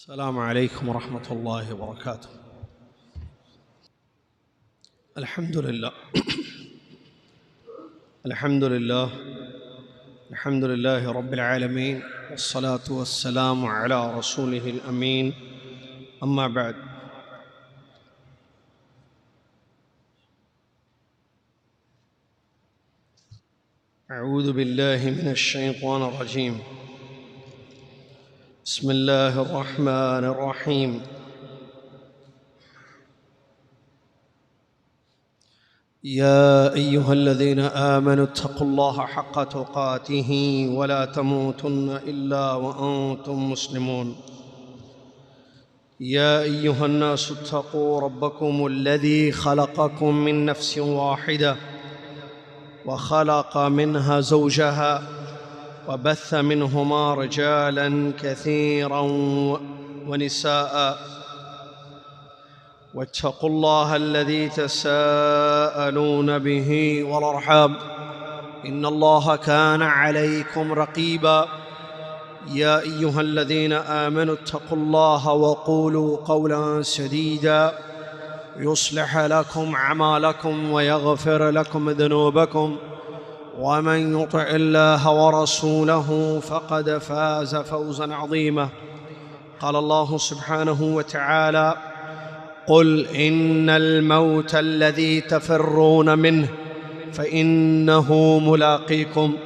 السلام عليكم ورحمة الله وبركاته. الحمد لله الحمد لله رب العالمين، والصلاة والسلام على رسوله الأمين. أما بعد، أعوذ بالله من الشيطان الرجيم. بسم الله الرحمن الرحيم. يا أيها الذين آمنوا اتقوا الله حق تقاته ولا تموتن إلا وأنتم مسلمون. يا أيها الناس اتقوا ربكم الذي خلقكم من نفس واحدة وخلق منها زوجها وبث منهما رجالا كثيرا ونساء، واتقوا الله الذي تساءلون به والأرحام إن الله كان عليكم رقيبا. يا أيها الذين آمنوا اتقوا الله وقولوا قولا سديدا يصلح لكم أعمالكم ويغفر لكم ذنوبكم، ومن يطع الله ورسوله فقد فاز فوزا عظيما. قال الله سبحانه وتعالى: قل إن الموت الذي تفرون منه فإنه ملاقيكم.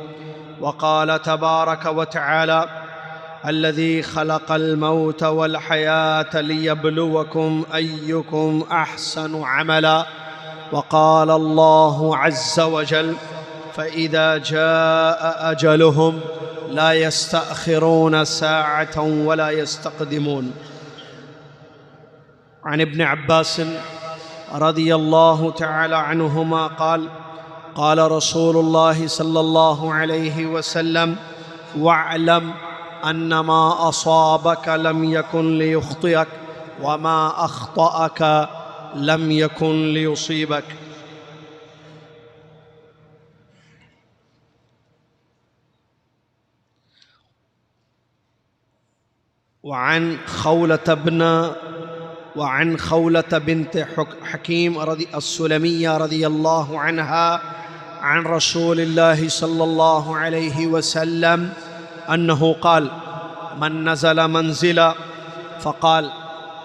وقال تبارك وتعالى: الذي خلق الموت والحياة ليبلوكم أيكم أحسن عملا. وقال الله عز وجل: فإذا جاء أجلهم لا يستأخرون ساعة ولا يستقدمون. عن ابن عباس رضي الله تعالى عنهما قال: قال رسول الله صلى الله عليه وسلم: واعلم أن ما أصابك لم يكن ليخطئك وما أخطأك لم يكن ليصيبك. وعن خولة بنت حكيم السلمية رضي الله عنها عن رسول الله صلى الله عليه وسلم أنه قال: من نزل منزلا فقال: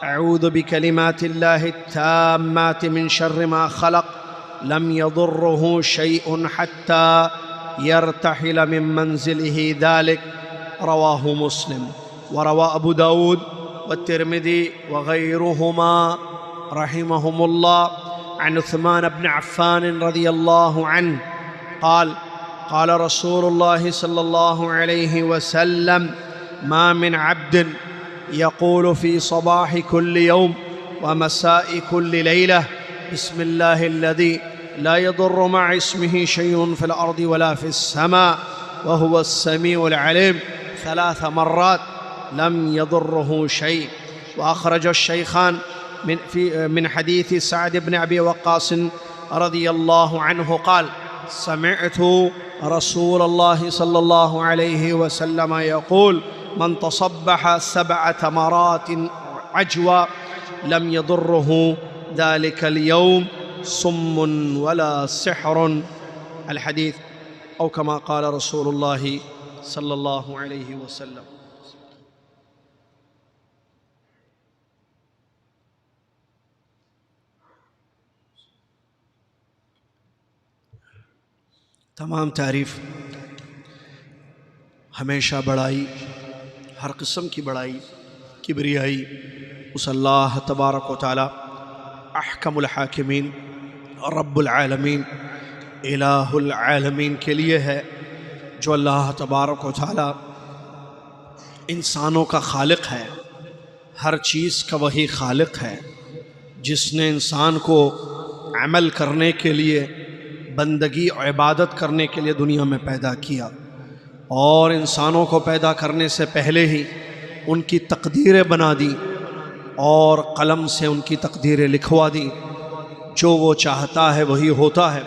أعوذ بكلمات الله التامات من شر ما خلق لم يضره شيء حتى يرتحل من منزله ذلك. رواه مسلم. وروى أبو داود والترمذي وغيرهما رحمهم الله عن عثمان بن عفان رضي الله عنه قال: قال رسول الله صلى الله عليه وسلم: ما من عبد يقول في صباح كل يوم ومساء كل ليلة بسم الله الذي لا يضر مع اسمه شيء في الأرض ولا في السماء وهو السميع العليم 3 مرات لم يضره شيء. وأخرج الشيخان من حديث سعد بن أبي وقاص رضي الله عنه قال: سمعت رسول الله صلى الله عليه وسلم يقول: من تصبح 7 تمرات عجوى لم يضره ذلك اليوم صم ولا سحر. الحديث أو كما قال رسول الله صلى الله عليه وسلم. تمام تعریف، ہمیشہ بڑائی، ہر قسم کی بڑائی، کبریائی اس اللہ تبارک و تعالی احکم الحاکمین رب العالمین الہ العالمین کے لیے ہے، جو اللہ تبارک و تعالی انسانوں کا خالق ہے، ہر چیز کا وہی خالق ہے، جس نے انسان کو عمل کرنے کے لیے، بندگی اور عبادت کرنے کے لیے دنیا میں پیدا کیا، اور انسانوں کو پیدا کرنے سے پہلے ہی ان کی تقدیریں بنا دی اور قلم سے ان کی تقدیریں لکھوا دی۔ جو وہ چاہتا ہے وہی ہوتا ہے،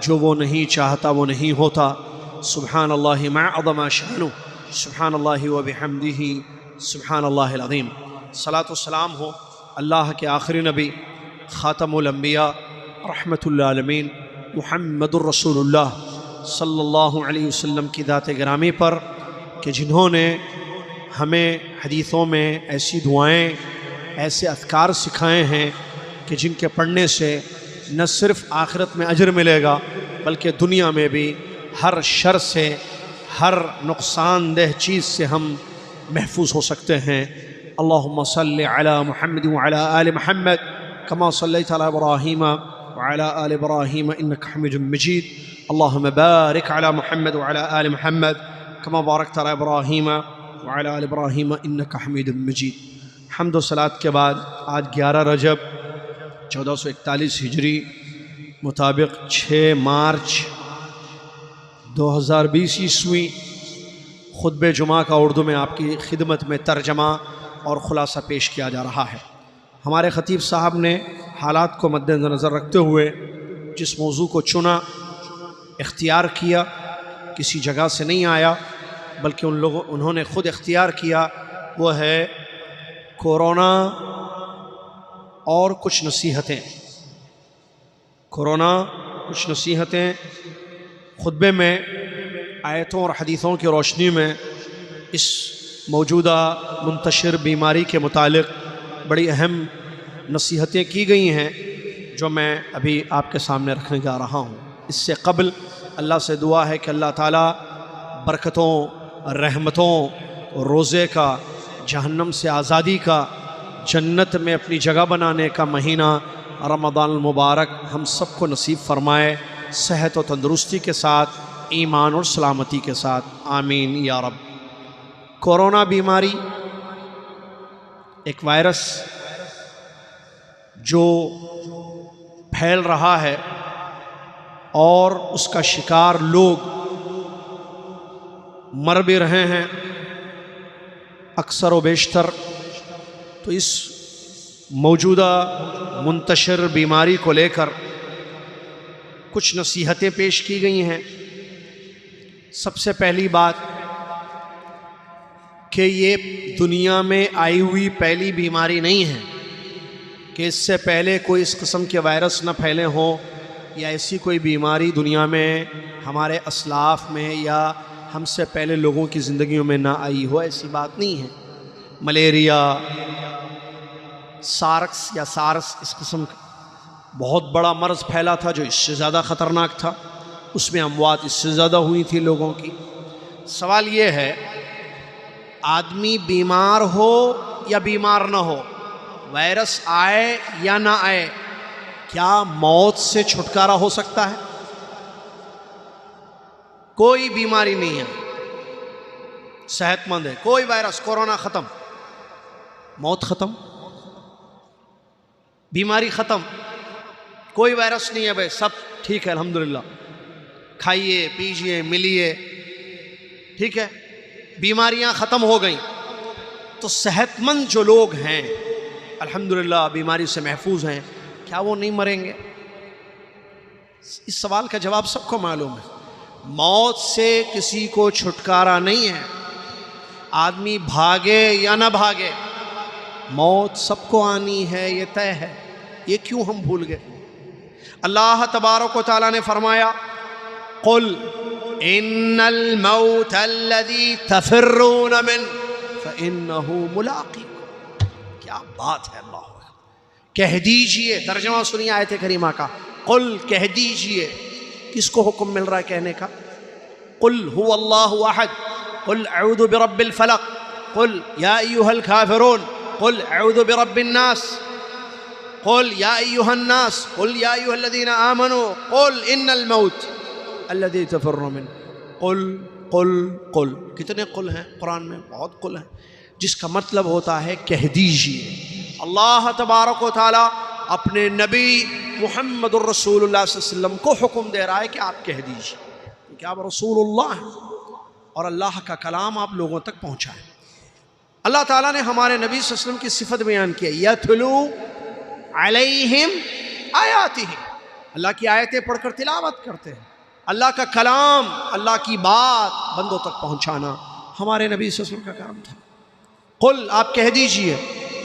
جو وہ نہیں چاہتا وہ نہیں ہوتا۔ سبحان اللہ ما عظم شانہ، سبحان اللہ و بحمدہ، سبحان اللہ العظیم۔ صلاۃ و سلام ہو اللہ کے آخری نبی، خاتم الانبیاء، رحمت للعالمین، محمد الرسول اللہ صلی اللہ علیہ وسلم کی ذات گرامی پر، کہ جنہوں نے ہمیں حدیثوں میں ایسی دعائیں، ایسے اذکار سکھائے ہیں کہ جن کے پڑھنے سے نہ صرف آخرت میں اجر ملے گا بلکہ دنیا میں بھی ہر شر سے، ہر نقصان دہ چیز سے ہم محفوظ ہو سکتے ہیں۔ اللہم صلی علی محمد وعلی آل محمد کما صلیت علی ابراہیم وعلی آل ابراہیم انک حمید مجید۔ اللہم بارک علی محمد وعلی آل محمد کما بارکت علی ابراہیم وعلی آل ابراہیم انک حمید مجید۔ حمد و صلاۃ کے بعد آج 11 رجب 1441 ہجری مطابق 6 مارچ 2020 عیسوی خطبہ جمعہ کا اردو میں آپ کی خدمت میں ترجمہ اور خلاصہ پیش کیا جا رہا ہے۔ ہمارے خطیب صاحب نے حالات کو مد نظر رکھتے ہوئے جس موضوع کو چنا، اختیار کیا، کسی جگہ سے نہیں آیا بلکہ انہوں نے خود اختیار کیا، وہ ہے کورونا اور کچھ نصیحتیں۔ کورونا کچھ نصیحتیں خطبے میں آیتوں اور حدیثوں کی روشنی میں اس موجودہ منتشر بیماری کے متعلق بڑی اہم نصیحتیں کی گئی ہیں، جو میں ابھی آپ کے سامنے رکھنے جا رہا ہوں۔ اس سے قبل اللہ سے دعا ہے کہ اللہ تعالیٰ برکتوں، رحمتوں، روزے کا، جہنم سے آزادی کا، جنت میں اپنی جگہ بنانے کا مہینہ رمضان المبارک ہم سب کو نصیب فرمائے، صحت و تندرستی کے ساتھ، ایمان اور سلامتی کے ساتھ، آمین یا رب۔ کورونا بیماری ایک وائرس جو پھیل رہا ہے اور اس کا شکار لوگ مر بھی رہے ہیں اکثر و بیشتر۔ تو اس موجودہ منتشر بیماری کو لے کر کچھ نصیحتیں پیش کی گئی ہیں۔ سب سے پہلی بات کہ یہ دنیا میں آئی ہوئی پہلی بیماری نہیں ہے، کہ اس سے پہلے کوئی اس قسم کے وائرس نہ پھیلے ہوں، یا ایسی کوئی بیماری دنیا میں ہمارے اسلاف میں یا ہم سے پہلے لوگوں کی زندگیوں میں نہ آئی ہو، ایسی بات نہیں ہے۔ ملیریا، سارکس یا سارس، اس قسم کا بہت بڑا مرض پھیلا تھا جو اس سے زیادہ خطرناک تھا، اس میں اموات اس سے زیادہ ہوئی تھی لوگوں کی۔ سوال یہ ہے، آدمی بیمار ہو یا بیمار نہ ہو، وائرس آئے یا نہ آئے، کیا موت سے چھٹکارا ہو سکتا ہے؟ کوئی بیماری نہیں ہے، صحت مند ہے، کوئی وائرس، کورونا ختم، موت ختم، بیماری ختم، کوئی وائرس نہیں ہے بھائی، سب ٹھیک ہے الحمدللہ، کھائیے پیجئے ملیے، ٹھیک ہے، بیماریاں ختم ہو گئیں۔ تو صحت مند جو لوگ ہیں الحمدللہ بیماری سے محفوظ ہیں، کیا وہ نہیں مریں گے؟ اس سوال کا جواب سب کو معلوم ہے، موت سے کسی کو چھٹکارا نہیں ہے، آدمی بھاگے یا نہ بھاگے، موت سب کو آنی ہے، یہ طے ہے۔ یہ کیوں ہم بھول گئے؟ اللہ تبارک و تعالیٰ نے فرمایا، قل ان الموت الذي تفرون منه فانه ملاقيكم۔ کیا بات ہے، اللہ کہہ دیجئے، ترجمہ سنیے آیت کریمہ کا، قل کہہ دیجئے، کس کو حکم مل رہا ہے کہنے کا؟ قل هو اللہ احد، قل اعوذ برب الفلق، قل یا ایھا الکافرون، قل اعوذ برب الناس، قل یا ایھا الناس قل یا ایھا الذین آمنوا قل ان الموت الذی تفرون منہ قل قل قل. کتنے قل ہیں قرآن میں؟ بہت قل ہیں، جس کا مطلب ہوتا ہے کہہ دیجئے. اللہ تبارک و تعالی اپنے نبی محمد الرسول اللہ صلی اللہ علیہ وسلم کو حکم دے رہا ہے کہ آپ کہہ دیجئے، کیونکہ آپ رسول اللہ ہیں اور اللہ کا کلام آپ لوگوں تک پہنچائیں. اللہ تعالیٰ نے ہمارے نبی صلی اللہ علیہ وسلم کی صفت بیان کی ہے، یتلو علیہم آیاتہ، اللہ کی آیتیں پڑھ کر تلاوت کرتے ہیں. اللہ کا کلام، اللہ کی بات بندوں تک پہنچانا ہمارے نبی صلی اللہ علیہ وسلم کا کام تھا. قل آپ کہہ دیجئے،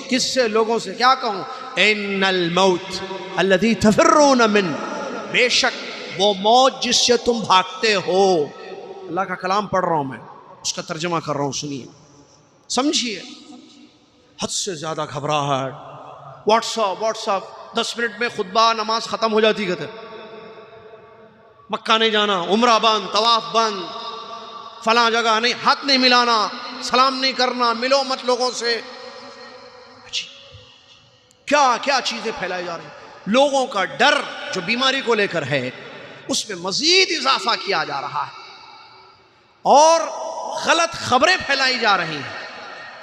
کس سے؟ لوگوں سے. کیا کہوں؟ ان الموت الذی تفرون منہ، بے شک وہ موت جس سے تم بھاگتے ہو. اللہ کا کلام پڑھ رہا ہوں میں، اس کا ترجمہ کر رہا ہوں، سنیے سمجھیے. حد سے زیادہ گھبراہٹ، واٹس اپ 10 منٹ میں خطبہ نماز ختم ہو جاتی. کہتے مکہ نہیں جانا، عمرہ بند، طواف بند، فلاں جگہ نہیں، ہاتھ نہیں ملانا، سلام نہیں کرنا، ملو مت لوگوں سے. کیا کیا چیزیں پھیلائی جا رہی ہیں. لوگوں کا ڈر جو بیماری کو لے کر ہے اس میں مزید اضافہ کیا جا رہا ہے، اور غلط خبریں پھیلائی جا رہی ہیں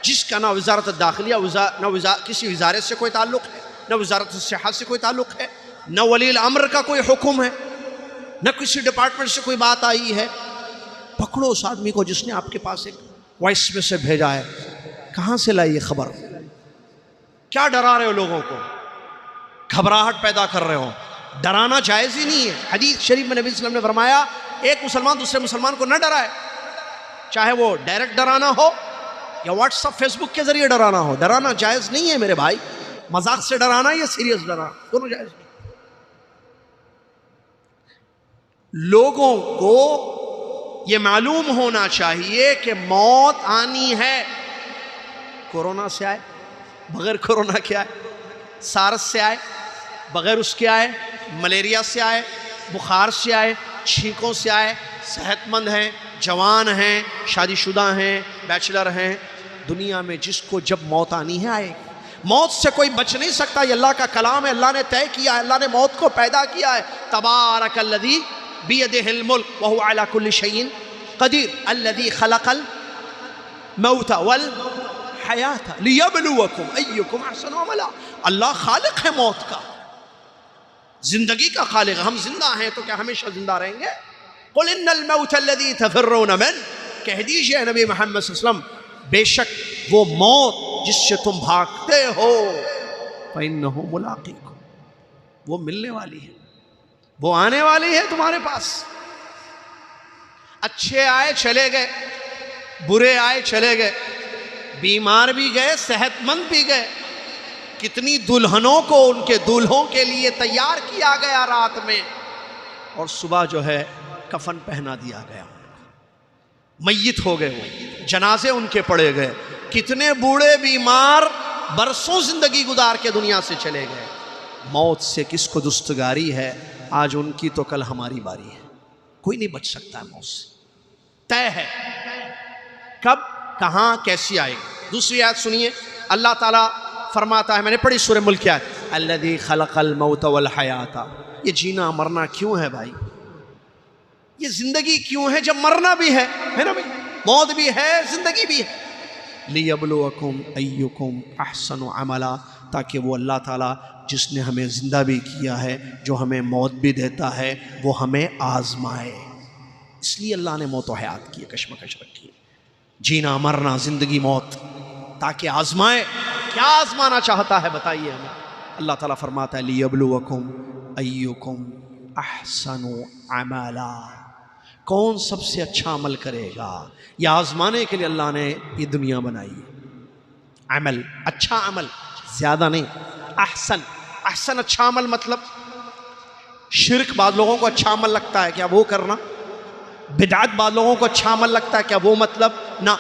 جس کا نہ وزارت داخلیہ نہ کسی وزارت سے کوئی تعلق ہے، نہ وزارت صحت سے کوئی تعلق ہے، نہ ولی الامر کا کوئی حکم ہے، نہ کسی ڈپارٹمنٹ سے کوئی بات آئی ہے. پکڑو اس آدمی کو جس نے آپ کے پاس ایک وائس میسج بھیجا ہے. کہاں سے لائی یہ خبر؟ کیا ڈرا رہے ہو لوگوں کو؟ گھبراہٹ پیدا کر رہے ہو. ڈرانا جائز ہی نہیں ہے. حدیث شریف میں نبی صلی اللہ علیہ وسلم نے فرمایا ایک مسلمان دوسرے مسلمان کو نہ ڈرائے، چاہے وہ ڈائریکٹ ڈرانا ہو یا واٹس اپ فیس بک کے ذریعے ڈرانا ہو. ڈرانا جائز نہیں ہے میرے بھائی. مذاق سے ڈرانا یا سیریس ڈرانا، دونوں جائز نہیں. لوگوں کو یہ معلوم ہونا چاہیے کہ موت آنی ہے. کورونا سے آئے، بغیر کورونا کے آئے، سارس سے آئے، بغیر اس کے آئے، ملیریا سے آئے، بخار سے آئے، چھینکوں سے آئے، صحت مند ہیں، جوان ہیں، شادی شدہ ہیں، بیچلر ہیں. دنیا میں جس کو جب موت آنی ہے آئے. موت سے کوئی بچ نہیں سکتا. یہ اللہ کا کلام ہے، اللہ نے طے کیا ہے، اللہ نے موت کو پیدا کیا ہے. تبارک الذی بیدہ الملک وہو علی کل شیء قدیر الذی خلق الموت والحیاۃ لیبلوکم ایکم احسن عملا. اللہ خالق ہے موت کا، زندگی کا خالق. ہم زندہ ہیں تو کیا ہمیشہ زندہ رہیں گے؟ قل ان الموت الذی تفرون منہ، کہہ دیجئے نبی محمد صلی اللہ علیہ وسلم بے شک وہ موت جس سے تم بھاگتے ہو فإنہ ملاقیکم، وہ ملنے والی ہے، وہ آنے والی ہے تمہارے پاس. اچھے آئے چلے گئے، برے آئے چلے گئے، بیمار بھی گئے، صحت مند بھی گئے. کتنی دلہنوں کو ان کے دولہوں کے لیے تیار کیا گیا رات میں، اور صبح جو ہے کفن پہنا دیا گیا. میت ہو گئے، وہ جنازے ان کے پڑے گئے. کتنے بوڑھے بیمار برسوں زندگی گزار کے دنیا سے چلے گئے. موت سے کس کو دستگاری ہے؟ آج ان کی تو کل ہماری باری ہے. کوئی نہیں بچ سکتا ہے موت سے، طے ہے. کب، کہاں، کیسی آئے گی؟ دوسری آیت سنیے. اللہ تعالیٰ فرماتا ہے، میں نے پڑھی سورہ ملک کی آیت، الذی خلق الموت والحیاۃ. یہ جینا مرنا کیوں ہے بھائی؟ یہ زندگی کیوں ہے جب مرنا بھی ہے نا بھائی؟ موت بھی ہے، زندگی بھی ہے. لیبلوکم ایکم احسن عملا، تاکہ وہ اللہ تعالیٰ جس نے ہمیں زندہ بھی کیا ہے، جو ہمیں موت بھی دیتا ہے، وہ ہمیں آزمائے. اس لیے اللہ نے موت و حیات کی کشمکش رکھی ہے، جینا مرنا، زندگی موت، تاکہ آزمائے. کیا آزمانا چاہتا ہے بتائیے ہمیں؟ اللہ تعالیٰ فرماتا ہے لیبلوکم ایکم احسن عملا، کون سب سے اچھا عمل کرے گا. یہ آزمانے کے لیے اللہ نے یہ دنیا بنائی ہے. عمل، اچھا عمل، زیادہ نہیں. احسن، احسن اچھا عمل مطلب شرک بعض لوگوں کو اچھا عمل لگتا ہے، کیا وہ کرنا؟ بدعت بعض لوگوں کو اچھا عمل لگتا ہے، کیا وہ مطلب؟ نہ.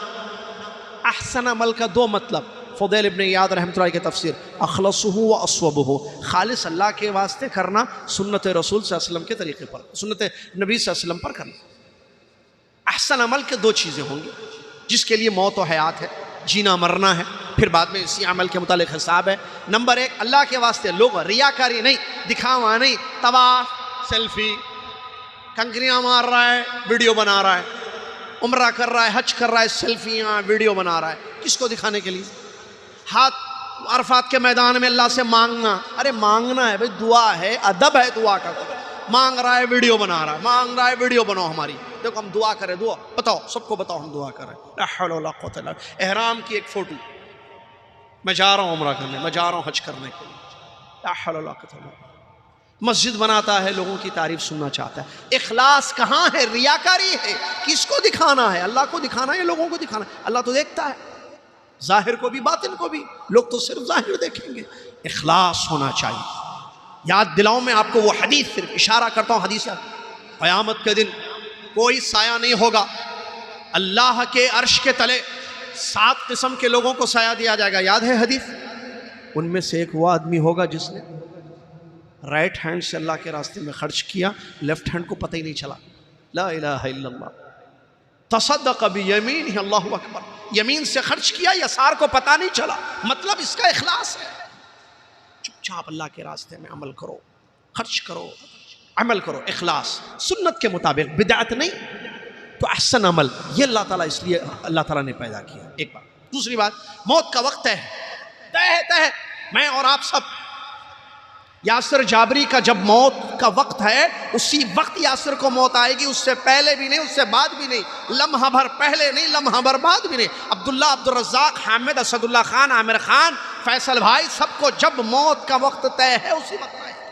احسن عمل کا دو مطلب. فضیل ابن عیاض رحمۃ اللہ کی تفسیر، اخلصہ و اصوبہ، خالص اللہ کے واسطے کرنا، سنت رسول صلی اللہ علیہ وسلم کے طریقے پر، سنت نبی صلی اللہ علیہ وسلم پر کرنا. احسن عمل کے دو چیزیں ہوں گی، جس کے لیے موت و حیات ہے، جینا مرنا ہے. پھر بعد میں اسی عمل کے متعلق حساب ہے۔ نمبر 1، اللہ کے واسطے لوگ ریاکاری نہیں، دکھاوا نہیں، طواف، سیلفی، کنکریاں مار رہا ہے، ویڈیو بنا رہا ہے، عمرہ کر رہا ہے، حج کر رہا ہے، سیلفیاں ویڈیو بنا رہا ہے، کس کو دکھانے کے لیے؟ ہاتھ عرفات کے میدان میں اللہ سے مانگنا، ارے مانگنا ہے بھئی، دعا ہے، ادب ہے دعا کا۔ مانگ رہا ہے، ویڈیو بنا رہا ہے، مانگ رہا ہے، ویڈیو بناؤ ہماری، دیکھو ہم دعا کریں، دعا بتاؤ، سب کو بتاؤ ہم دعا کریں، لا حول ولا قوت الا باللہ۔ احرام کی ایک فوٹو، میں جا رہا ہوں عمرہ کرنے، میں جا رہا ہوں حج کرنے کے لیے، لا حول ولا قوت الا باللہ۔ مسجد بناتا ہے، لوگوں کی تعریف سننا چاہتا ہے۔ اخلاص کہاں ہے؟ ریاکاری ہے۔ کس کو دکھانا ہے؟ اللہ کو دکھانا ہے یا لوگوں کو دکھانا ہے؟ اللہ تو دیکھتا ہے، ظاہر کو بھی باطن کو بھی، لوگ تو صرف ظاہر دیکھیں گے۔ اخلاص ہونا چاہیے۔ یاد دلاؤں میں آپ کو وہ حدیث، صرف اشارہ کرتا ہوں حدیث، قیامت کے دن کوئی سایہ نہیں ہوگا، اللہ کے عرش کے تلے 7 قسم کے لوگوں کو سایہ دیا جائے گا، یاد ہے حدیث؟ ان میں سے ایک وہ آدمی ہوگا جس نے رائٹ ہینڈ سے اللہ کے راستے میں خرچ کیا، لیفٹ ہینڈ کو پتہ ہی نہیں چلا، لا الہ الا اللہ، تصدق بیمینہ، اللہ اکبر، یمین سے خرچ کیا، یسار کو پتہ نہیں چلا، مطلب اس کا اخلاص ہے۔ چپ چاپ اللہ کے راستے میں عمل کرو، خرچ کرو، عمل کرو، اخلاص، سنت کے مطابق، بدعت نہیں تو احسن عمل، یہ اللہ تعالیٰ اس لیے اللہ تعالیٰ نے پیدا کیا، ایک بات۔ دوسری بات، موت کا وقت ہے، طے ہے، میں اور آپ سب، یاسر جابری کا جب موت کا وقت ہے، اسی وقت یاسر کو موت آئے گی، اس سے پہلے بھی نہیں، اس سے بعد بھی نہیں، لمحہ بھر پہلے نہیں، لمحہ بھر بعد بھی نہیں۔ عبداللہ، عبدالرزاق، حامد، اسد اللہ خان، عامر خان، فیصل بھائی، سب کو جب موت کا وقت طے ہے اسی وقت آئے گی،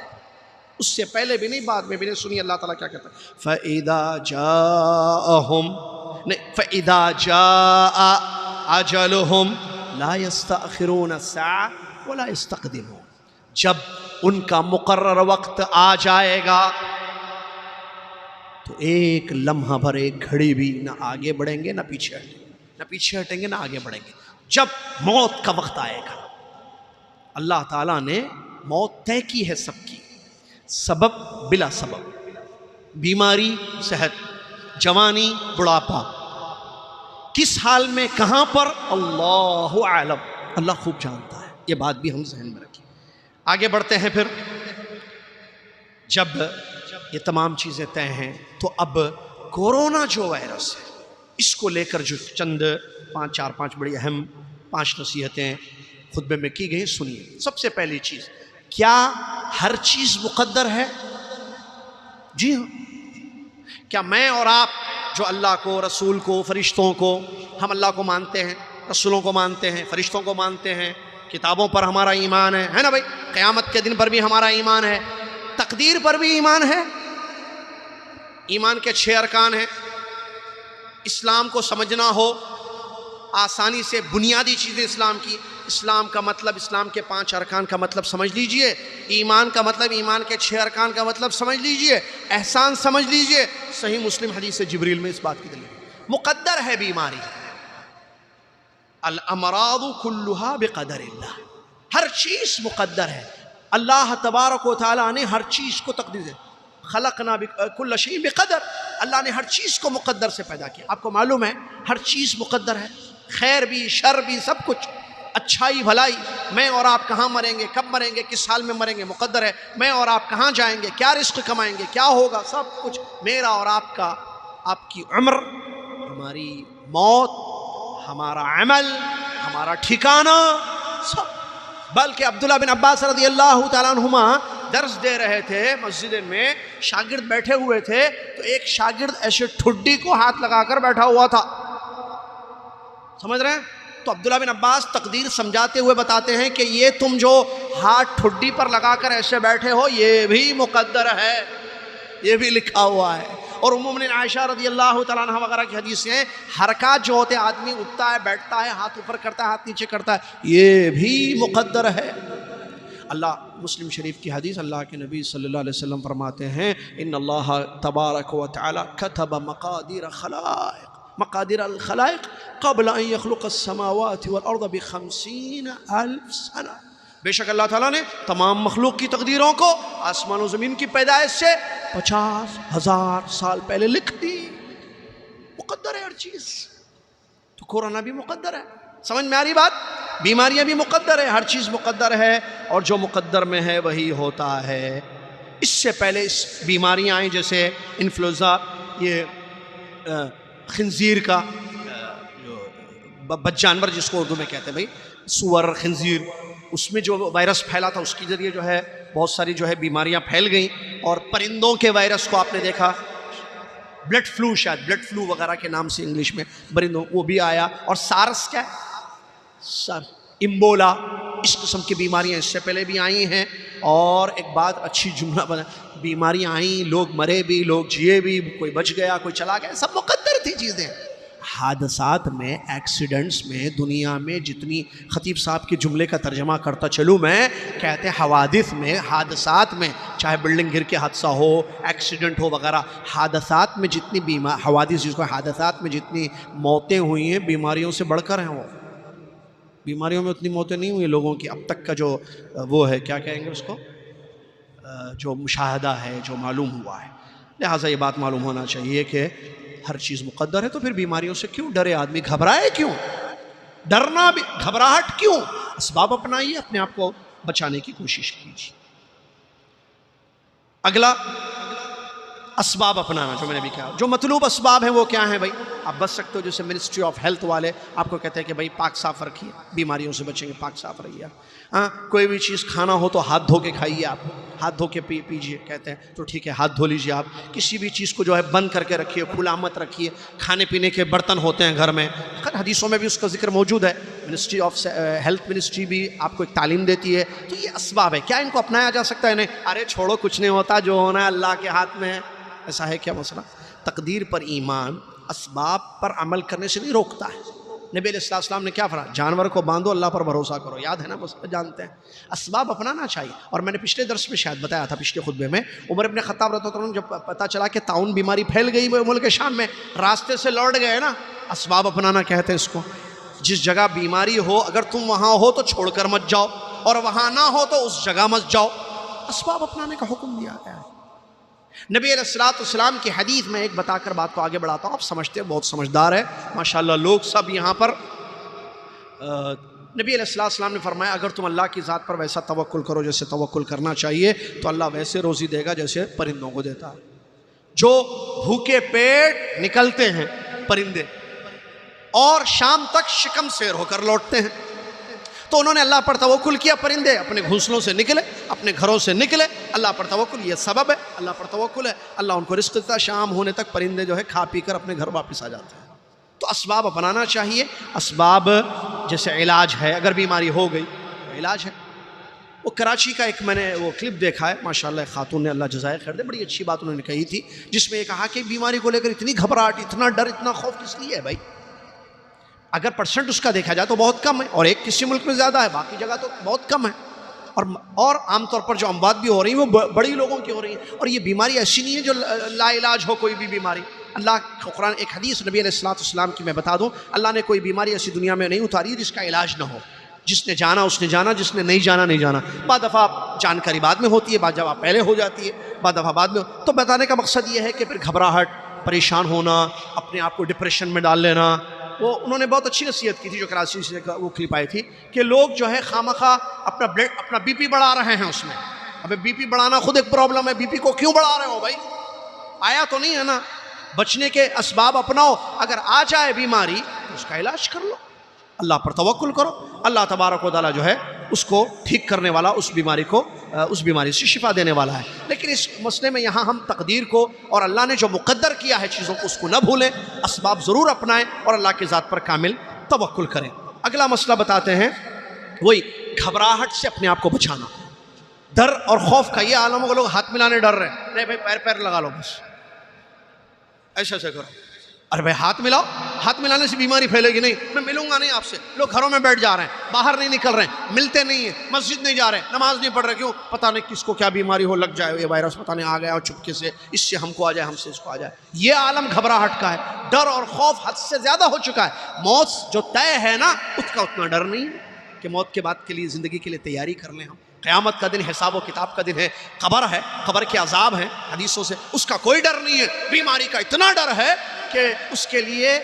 اس سے پہلے بھی نہیں، بعد میں بھی نہیں۔ سنیے اللہ تعالیٰ کیا کہتا ہے، فَإِذَا جَاءَهُمْ نہیں فَإِذَا جَاءَ أَجَلُهُمْ لَا يَسْتَأْخِرُونَ السَّاعَةَ وَلَا يَسْتَقْدِمُونَ، جب ان کا مقرر وقت آ جائے گا تو ایک لمحہ بھر، ایک گھڑی بھی نہ آگے بڑھیں گے نہ پیچھے ہٹیں گے، نہ پیچھے ہٹیں گے نہ آگے بڑھیں گے، جب موت کا وقت آئے گا۔ اللہ تعالیٰ نے موت طے کی ہے سب کی، سبب بلا سبب، بیماری، صحت، جوانی، بڑھاپا، کس حال میں کہاں پر، اللہ اعلم، اللہ خوب جانتا ہے، یہ بات بھی ہم ذہن میں رکھیں۔ آگے بڑھتے ہیں، پھر جب یہ تمام چیزیں طے ہیں تو اب کورونا جو وائرس ہے، اس کو لے کر جو چند 5 بڑی اہم 5 نصیحتیں خطبے میں کی گئی، سنیے۔ سب سے پہلی چیز، کیا ہر چیز مقدر ہے؟ جی ہاں۔ کیا میں اور آپ جو اللہ کو، رسول کو، فرشتوں کو، ہم اللہ کو مانتے ہیں، رسولوں کو مانتے ہیں، فرشتوں کو مانتے ہیں، کتابوں پر ہمارا ایمان ہے نا بھائی، قیامت کے دن پر بھی ہمارا ایمان ہے، تقدیر پر بھی ایمان ہے، ایمان کے 6 ارکان ہیں۔ اسلام کو سمجھنا ہو آسانی سے، بنیادی چیزیں اسلام کی، اسلام کا مطلب، اسلام کے 5 ارکان کا مطلب سمجھ لیجئے، ایمان کا مطلب، ایمان کے 6 ارکان کا مطلب سمجھ لیجئے، احسان سمجھ لیجئے۔ صحیح مسلم حدیث جبریل میں اس بات کی دلیل، مقدر ہے بیماری، الامراض کلها بقدر اللہ، ہر چیز مقدر ہے۔ اللہ تبارک و تعالیٰ نے ہر چیز کو تقدیر دے، خلقنا کل شیء بقدر، اللہ نے ہر چیز کو مقدر سے پیدا کیا۔ آپ کو معلوم ہے ہر چیز مقدر ہے، خیر بھی، شر بھی، سب کچھ، اچھائی بھلائی، میں اور آپ کہاں مریں گے، کب مریں گے، کس حال میں مریں گے، مقدر ہے۔ میں اور آپ کہاں جائیں گے، کیا رزق کمائیں گے، کیا ہوگا، سب کچھ، میرا اور آپ کا، آپ کی عمر، ہماری موت، ہمارا عمل، ہمارا ٹھکانہ، سب۔ بلکہ عبداللہ بن عباس رضی اللہ تعالیٰ عنہما درس دے رہے تھے مسجد میں، شاگرد بیٹھے ہوئے تھے، تو ایک شاگرد ایسے ٹھڈی کو ہاتھ لگا کر بیٹھا ہوا تھا، سمجھ رہے ہیں؟ تو عبداللہ بن عباس تقدیر سمجھاتے ہوئے بتاتے ہیں کہ یہ تم جو ہاتھ ٹھڈی پر لگا کر ایسے بیٹھے ہو، یہ بھی مقدر ہے، یہ بھی لکھا ہوا ہے۔ اور ام المؤمنین عائشہ رضی اللہ تعالیٰ عنہ وغیرہ کی حدیثیں، حرکات جو ہوتے ہیں، آدمی اٹھتا ہے، بیٹھتا ہے، ہاتھ اوپر کرتا ہے، ہاتھ نیچے کرتا ہے، یہ بھی مقدر ہے۔ اللہ، مسلم شریف کی حدیث، اللہ کے نبی صلی اللہ علیہ وسلم فرماتے ہیں، ان اللہ تبارک و تعالی کتب مقادیر الخلائق قبل ان يخلق السماوات والارض ب50,000 سنہ، بے شک اللہ تعالیٰ نے تمام مخلوق کی تقدیروں کو آسمان و زمین کی پیدائش سے 50,000 سال پہلے لکھ دی۔ مقدر ہے ہر چیز، تو کورونا بھی مقدر ہے، سمجھ میں آ رہی بات؟ بیماریاں بھی مقدر ہے، ہر چیز مقدر ہے، اور جو مقدر میں ہے وہی ہوتا ہے۔ اس سے پہلے اس بیماریاں آئیں جیسے انفلوئنزا، یہ خنزیر کا بد جانور جس کو اردو میں کہتے ہیں بھائی، سور خنزیر، اس میں جو وائرس پھیلا تھا، اس کے ذریعے جو ہے بہت ساری جو ہے بیماریاں پھیل گئیں، اور پرندوں کے وائرس کو آپ نے دیکھا، بلڈ فلو، شاید بلڈ فلو وغیرہ کے نام سے انگلش میں پرندوں، وہ بھی آیا، اور سارس کیا ہے، امبولا، اس قسم کی بیماریاں اس سے پہلے بھی آئی ہیں۔ اور ایک بات اچھی جملہ بنا، بیماریاں آئیں، لوگ مرے بھی، لوگ جیے بھی، کوئی بچ گیا، کوئی چلا گیا، سب مقدر تھی چیزیں۔ حادثات میں، ایکسیڈنٹس میں، دنیا میں جتنی، خطیب صاحب کے جملے کا ترجمہ کرتا چلوں میں، کہتے ہیں حوادث میں، حادثات میں، چاہے بلڈنگ گر کے حادثہ ہو، ایکسیڈنٹ ہو وغیرہ، حادثات میں جتنی حوادث جس کو حادثات میں جتنی موتیں ہوئی ہیں، بیماریوں سے بڑھ کر ہیں۔ وہ بیماریوں میں اتنی موتیں نہیں ہوئی لوگوں کی اب تک کا جو وہ ہے، کیا کہیں گے اس کو، جو مشاہدہ ہے، جو معلوم ہوا ہے۔ لہٰذا یہ بات معلوم ہونا چاہیے کہ ہر چیز مقدر ہے، تو پھر بیماریوں سے کیوں ڈرے آدمی، گھبرائے کیوں؟ ڈرنا بھی، گھبراہٹ کیوں؟ اسباب اپنائیے، اپنے آپ کو بچانے کی کوشش کیجیے۔ اگلا اسباب اپنانا، جو میں نے بھی کہا، جو مطلوب اسباب ہیں وہ کیا ہیں بھائی؟ آپ بچ سکتے ہو، جیسے منسٹری آف ہیلتھ والے آپ کو کہتے ہیں کہ بھائی پاک صاف رکھیے، بیماریوں سے بچیں گے، پاک صاف رہیے۔ ہاں، کوئی بھی چیز کھانا ہو تو ہاتھ دھو کے کھائیے، آپ ہاتھ دھو کے پیجیے، کہتے ہیں تو ٹھیک ہے، ہاتھ دھو لیجیے۔ آپ کسی بھی چیز کو جو ہے بند کر کے رکھیے، کھلا مت رکھیے۔ کھانے پینے کے برتن ہوتے ہیں گھر میں، حدیثوں میں بھی اس کا ذکر موجود ہے، منسٹری آف ہیلتھ منسٹری بھی آپ کو ایک تعلیم دیتی ہے۔ تو یہ اسباب ہے، کیا ان کو اپنایا جا سکتا ہے؟ نہیں، ارے چھوڑو، کچھ نہیں ہوتا، جو ہونا ہے اللہ کے ہاتھ میں ہے، ایسا ہے کیا مسئلہ؟ تقدیر پر ایمان اسباب پر عمل کرنے سے نہیں روکتا ہے۔ نبی علیہ السلام نے کیا فرمایا؟ جانور کو باندھو، اللہ پر بھروسہ کرو، یاد ہے نا، بس جانتے ہیں۔ اسباب اپنانا چاہیے، اور میں نے پچھلے درس میں شاید بتایا تھا، پچھلے خطبے میں، عمر ابن خطاب رضی اللہ عنہ جب پتا چلا کہ طاعون بیماری پھیل گئی ملک شام میں، راستے سے لوٹ گئے نا، اسباب اپنانا کہتے ہیں اس کو۔ جس جگہ بیماری ہو، اگر تم وہاں ہو تو چھوڑ کر مت جاؤ، اور وہاں نہ ہو تو اس جگہ مت جاؤ، اسباب اپنانے کا حکم دیا گیا ہے۔ نبی علیہ السلام کی حدیث میں ایک بتا کر بات کو آگے بڑھاتا ہوں، آپ سمجھتے ہیں، بہت سمجھدار ہے ماشاءاللہ لوگ سب یہاں پر۔ نبی علیہ السلام نے فرمایا، اگر تم اللہ کی ذات پر ویسا توکل کرو جیسے توکل کرنا چاہیے، تو اللہ ویسے روزی دے گا جیسے پرندوں کو دیتا ہے۔ جو بھوکے پیٹ نکلتے ہیں پرندے، اور شام تک شکم سیر ہو کر لوٹتے ہیں، تو انہوں نے اللہ پر توکل کیا، پرندے اپنے گھونسلوں سے نکلے، اپنے گھروں سے نکلے، اللہ پر توکل، یہ سبب ہے، اللہ پر توکل ہے، اللہ ان کو رزق دیتا ہے، شام ہونے تک پرندے جو ہے کھا پی کر اپنے گھر واپس آ جاتے ہیں۔ تو اسباب اپنانا چاہیے۔ اسباب جیسے علاج ہے، اگر بیماری ہو گئی تو علاج ہے۔ وہ کراچی کا ایک میں نے وہ کلپ دیکھا ہے، ماشاءاللہ خاتون نے، اللہ جزائے خیر دے، بڑی اچھی بات انہوں نے کہی تھی، جس میں یہ کہا کہ بیماری کو لے کر اتنی گھبراہٹ، اتنا ڈر، اتنا خوف کس لیے ہے بھائی؟ اگر پرسنٹ اس کا دیکھا جائے تو بہت کم ہے، اور ایک کسی ملک میں زیادہ ہے، باقی جگہ تو بہت کم ہے، اور عام طور پر جو اموات بھی ہو رہی ہیں وہ بڑی لوگوں کی ہو رہی ہیں، اور یہ بیماری ایسی نہیں ہے جو لا علاج ہو کوئی بھی بیماری۔ اللہ کا قرآن، ایک حدیث نبی علیہ السلام کی میں بتا دوں، اللہ نے کوئی بیماری ایسی دنیا میں نہیں اتاری جس کا علاج نہ ہو۔ جس نے جانا اس نے جانا، جس نے نہیں جانا نہیں جانا۔ بعض دفعہ جانکاری بعد میں ہوتی ہے، بعض دفعہ پہلے ہو جاتی ہے، بعض دفعہ بعد میں۔ تو بتانے کا مقصد یہ ہے کہ پھر گھبراہٹ، پریشان ہونا، اپنے آپ کو ڈپریشن میں ڈال لینا، وہ انہوں نے بہت اچھی نصیحت کی تھی، جو کراچی سے وہ کلپ آئی تھی، کہ لوگ جو ہے خواہ اپنا بی پی بڑھا رہے ہیں اس میں۔ ابھی بی پی بڑھانا خود ایک پرابلم ہے، بی پی کو کیوں بڑھا رہے ہو بھائی؟ آیا تو نہیں ہے نا۔ بچنے کے اسباب اپناؤ، اگر آ جائے بیماری تو اس کا علاج کر لو، اللہ پر توکل کرو، اللہ تبارک و تعالیٰ جو ہے اس کو ٹھیک کرنے والا، اس بیماری سے شفا دینے والا ہے۔ لیکن اس مسئلے میں یہاں ہم تقدیر کو اور اللہ نے جو مقدر کیا ہے چیزوں کو، اس کو نہ بھولیں، اسباب ضرور اپنائیں اور اللہ کی ذات پر کامل توکل کریں۔ اگلا مسئلہ بتاتے ہیں، وہی گھبراہٹ سے اپنے آپ کو بچانا، ڈر اور خوف کا یہ عالم کو لوگ ہاتھ ملانے ڈر رہے ہیں، نہیں بھائی پیر لگا لو، بس ایسا کرو، ارے بھائی ہاتھ ملاؤ، ہاتھ ملانے سے بیماری پھیلے گی نہیں، میں ملوں گا نہیں آپ سے۔ لوگ گھروں میں بیٹھ جا رہے ہیں، باہر نہیں نکل رہے ہیں، ملتے نہیں ہیں، مسجد نہیں جا رہے ہیں، نماز نہیں پڑھ رہے، کیوں؟ پتہ نہیں کس کو کیا بیماری ہو، لگ جائے، یہ وائرس پتہ نہیں آ گیا اور چپکے سے اس سے ہم کو آ جائے، ہم سے اس کو آ جائے۔ یہ عالم گھبراہٹ کا ہے، ڈر اور خوف حد سے زیادہ ہو چکا ہے۔ موت جو طے ہے نا، اس کا اتنا ڈر نہیں ہے کہ موت کے بعد کے لیے، زندگی کے لیے تیاری کر لیں ہم۔ قیامت کا دن حساب و کتاب کا دن ہے، قبر ہے، قبر کے عذاب ہیں حدیثوں سے، اس کا کوئی ڈر نہیں ہے۔ بیماری کا اتنا ڈر ہے کہ اس کے لیے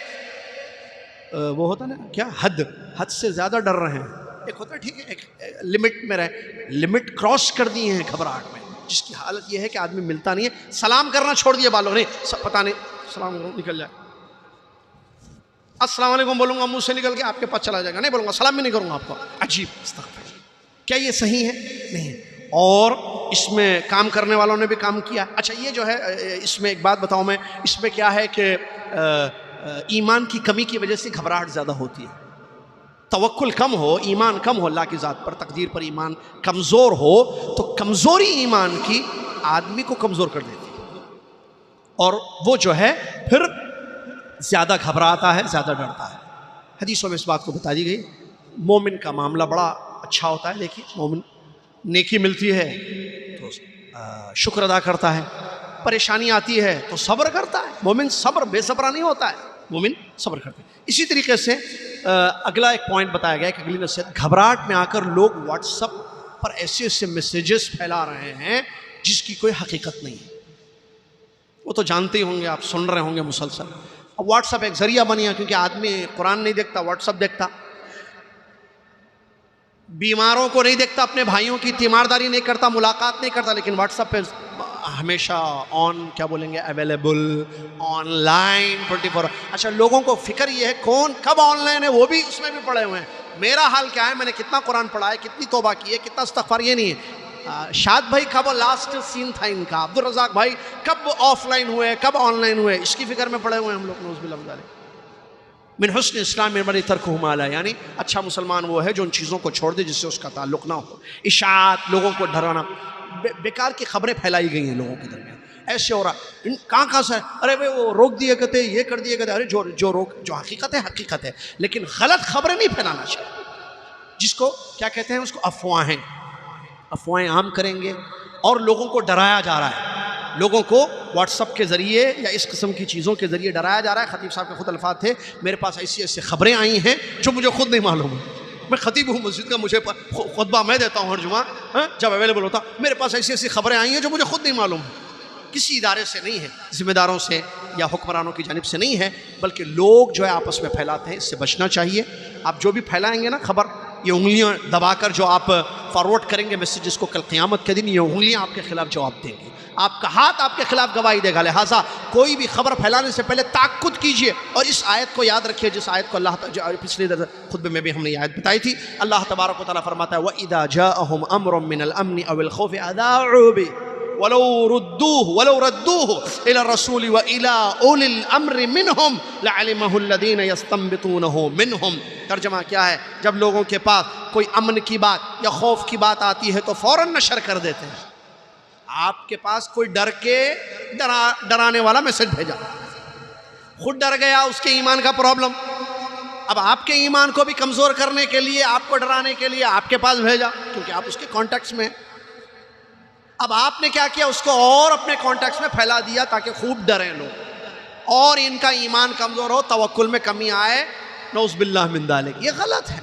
وہ ہوتا نا کیا، حد سے زیادہ ڈر رہے ہیں۔ ایک ہوتا ہے ٹھیک ہے ایک لمٹ میں رہے، لمٹ کراس کر دی ہیں گھبراہٹ میں، جس کی حالت یہ ہے کہ آدمی ملتا نہیں ہے، سلام کرنا چھوڑ دیا بالوں نے، پتہ نہیں سلام نکل جائے، السلام علیکم بولوں گا منہ سے نکل کے آپ کے پاس چلا جائے گا، نہیں بولوں گا، سلام بھی نہیں کروں گا آپ کو، عجیب، استغفر، کیا یہ صحیح ہے؟ نہیں۔ اور اس میں کام کرنے والوں نے بھی کام کیا۔ اچھا یہ جو ہے اس میں ایک بات بتاؤں میں، اس میں کیا ہے کہ ایمان کی کمی کی وجہ سے گھبراہٹ زیادہ ہوتی ہے، توکل کم ہو، ایمان کم ہو اللہ کی ذات پر، تقدیر پر ایمان کمزور ہو تو کمزوری ایمان کی آدمی کو کمزور کر دیتی ہے، اور وہ جو ہے پھر زیادہ گھبراتا ہے، زیادہ ڈرتا ہے۔ حدیثوں میں اس بات کو بتا دی گئی، مومن کا معاملہ بڑا اچھا ہوتا ہے، دیکھیے مومن نیکی ملتی ہے تو شکر ادا کرتا ہے، پریشانی آتی ہے تو صبر کرتا ہے، مومن صبر بے صبرا نہیں ہوتا ہے، مومن صبر کرتے ہیں۔ اسی طریقے سے اگلا ایک پوائنٹ بتایا گیا کہ اگلی نصیحت، گھبراہٹ میں آ کر لوگ واٹس ایپ پر ایسے ایسے میسیجز پھیلا رہے ہیں جس کی کوئی حقیقت نہیں ہے، وہ تو جانتے ہی ہوں گے، آپ سن رہے ہوں گے مسلسل۔ اب واٹس ایپ ایک ذریعہ بنی ہے، کیونکہ آدمی قرآن نہیں دیکھتا، واٹس ایپ دیکھتا، بیماروں کو نہیں دیکھتا، اپنے بھائیوں کی تیمارداری نہیں کرتا، ملاقات نہیں کرتا، لیکن واٹس ایپ پہ ہمیشہ آن، کیا بولیں گے، اویلیبل، آن لائن 24۔ اچھا لوگوں کو فکر یہ ہے کون کب آن لائن ہے، وہ بھی اس میں بھی پڑے ہوئے ہیں، میرا حال کیا ہے، میں نے کتنا قرآن پڑھا ہے، کتنی توبہ کی ہے، کتنا استغفار، یہ نہیں ہے۔ شاد بھائی کب لاسٹ سین تھا ان کا، عبدالرزاق بھائی کب آف لائن ہوئے، کب آن لائن ہوئے، اس کی فکر میں پڑے ہوئے ہیں ہم لوگ، نعوذ باللہ من ذالک۔ من حسن اسلام المرء ترکہ ما لا، یعنی اچھا مسلمان وہ ہے جو ان چیزوں کو چھوڑ دے جس سے اس کا تعلق نہ ہو۔ اشاعت، لوگوں کو ڈرانا، بیکار کی خبریں پھیلائی گئی ہیں لوگوں کے درمیان، ایسے ہو رہا، کہاں سے، ارے بھائی وہ روک دیے گئے تھے، یہ کر دیے گئے تھے، ارے جو حقیقت ہے حقیقت ہے، لیکن غلط خبریں نہیں پھیلانا چاہیے، جس کو کیا کہتے ہیں، اس کو افواہیں عام کریں گے، اور لوگوں کو ڈرایا جا رہا ہے، لوگوں کو واٹس ایپ کے ذریعے یا اس قسم کی چیزوں کے ذریعے ڈرایا جا رہا ہے۔ خطیب صاحب کے خود الفاظ تھے، میرے پاس ایسی ایسی خبریں آئی ہیں جو مجھے خود نہیں معلوم ہے، میں خطیب ہوں مسجد کا، مجھے خطبہ میں دیتا ہوں ہر جمعہ جب اویلیبل ہوتا، میرے پاس ایسی ایسی خبریں آئی ہیں جو مجھے خود نہیں معلوم ہے، کسی ادارے سے نہیں ہے، ذمہ داروں سے یا حکمرانوں کی جانب سے نہیں ہے، بلکہ لوگ جو ہے آپس میں پھیلاتے ہیں، اس سے بچنا چاہیے۔ آپ جو بھی پھیلائیں گے نا خبر، یہ انگلیاں دبا کر جو آپ فارورڈ کریں گے میسیج، جس کو کل قیامت کے دن یہ انگلیاں آپ کے خلاف جواب دیں گی، آپ کا ہاتھ آپ کے خلاف گواہی دے گا۔ لہٰذا کوئی بھی خبر پھیلانے سے پہلے تاکد کیجئے، اور اس آیت کو یاد رکھیے، جس آیت کو پچھلے خطبے میں بھی ہم نے یہ آیت بتائی تھی، اللہ تبارک و تعالیٰ فرماتا ہے وَإِذَا جَاءَهُمْ أَمْرٌ مِّنَ الْأَمْنِ أَوِ الْخَوْفِ أَذَاعُوا بِهِ وَلَوْ رَدُّوهُ إِلَى الرَّسُولِ وَإِلَى أُولِي الْأَمْرِ مِنْهُمْ لَعَلِمَهُ الَّذِينَ يَسْتَنبِطُونَهُ مِنْهُمْ۔ ترجمہ کیا ہے، جب لوگوں کے پاس کوئی امن کی بات یا خوف کی بات آتی ہے تو فوراً نشر کر دیتے ہیں۔ آپ کے پاس کوئی ڈر کے ڈرانے والا میسج بھیجا، خود ڈر گیا، اس کے ایمان کا پرابلم، اب آپ کے ایمان کو بھی کمزور کرنے کے لیے، آپ کو ڈرانے کے لیے آپ کے پاس بھیجا، کیونکہ آپ اس کے کانٹیکٹس میں، اب آپ نے کیا کیا، اس کو اور اپنے کانٹیکٹس میں پھیلا دیا تاکہ خوب ڈریں لوگ اور ان کا ایمان کمزور ہو، توکل میں کمی آئے، نعوذ باللہ من ذالک۔ یہ غلط ہے،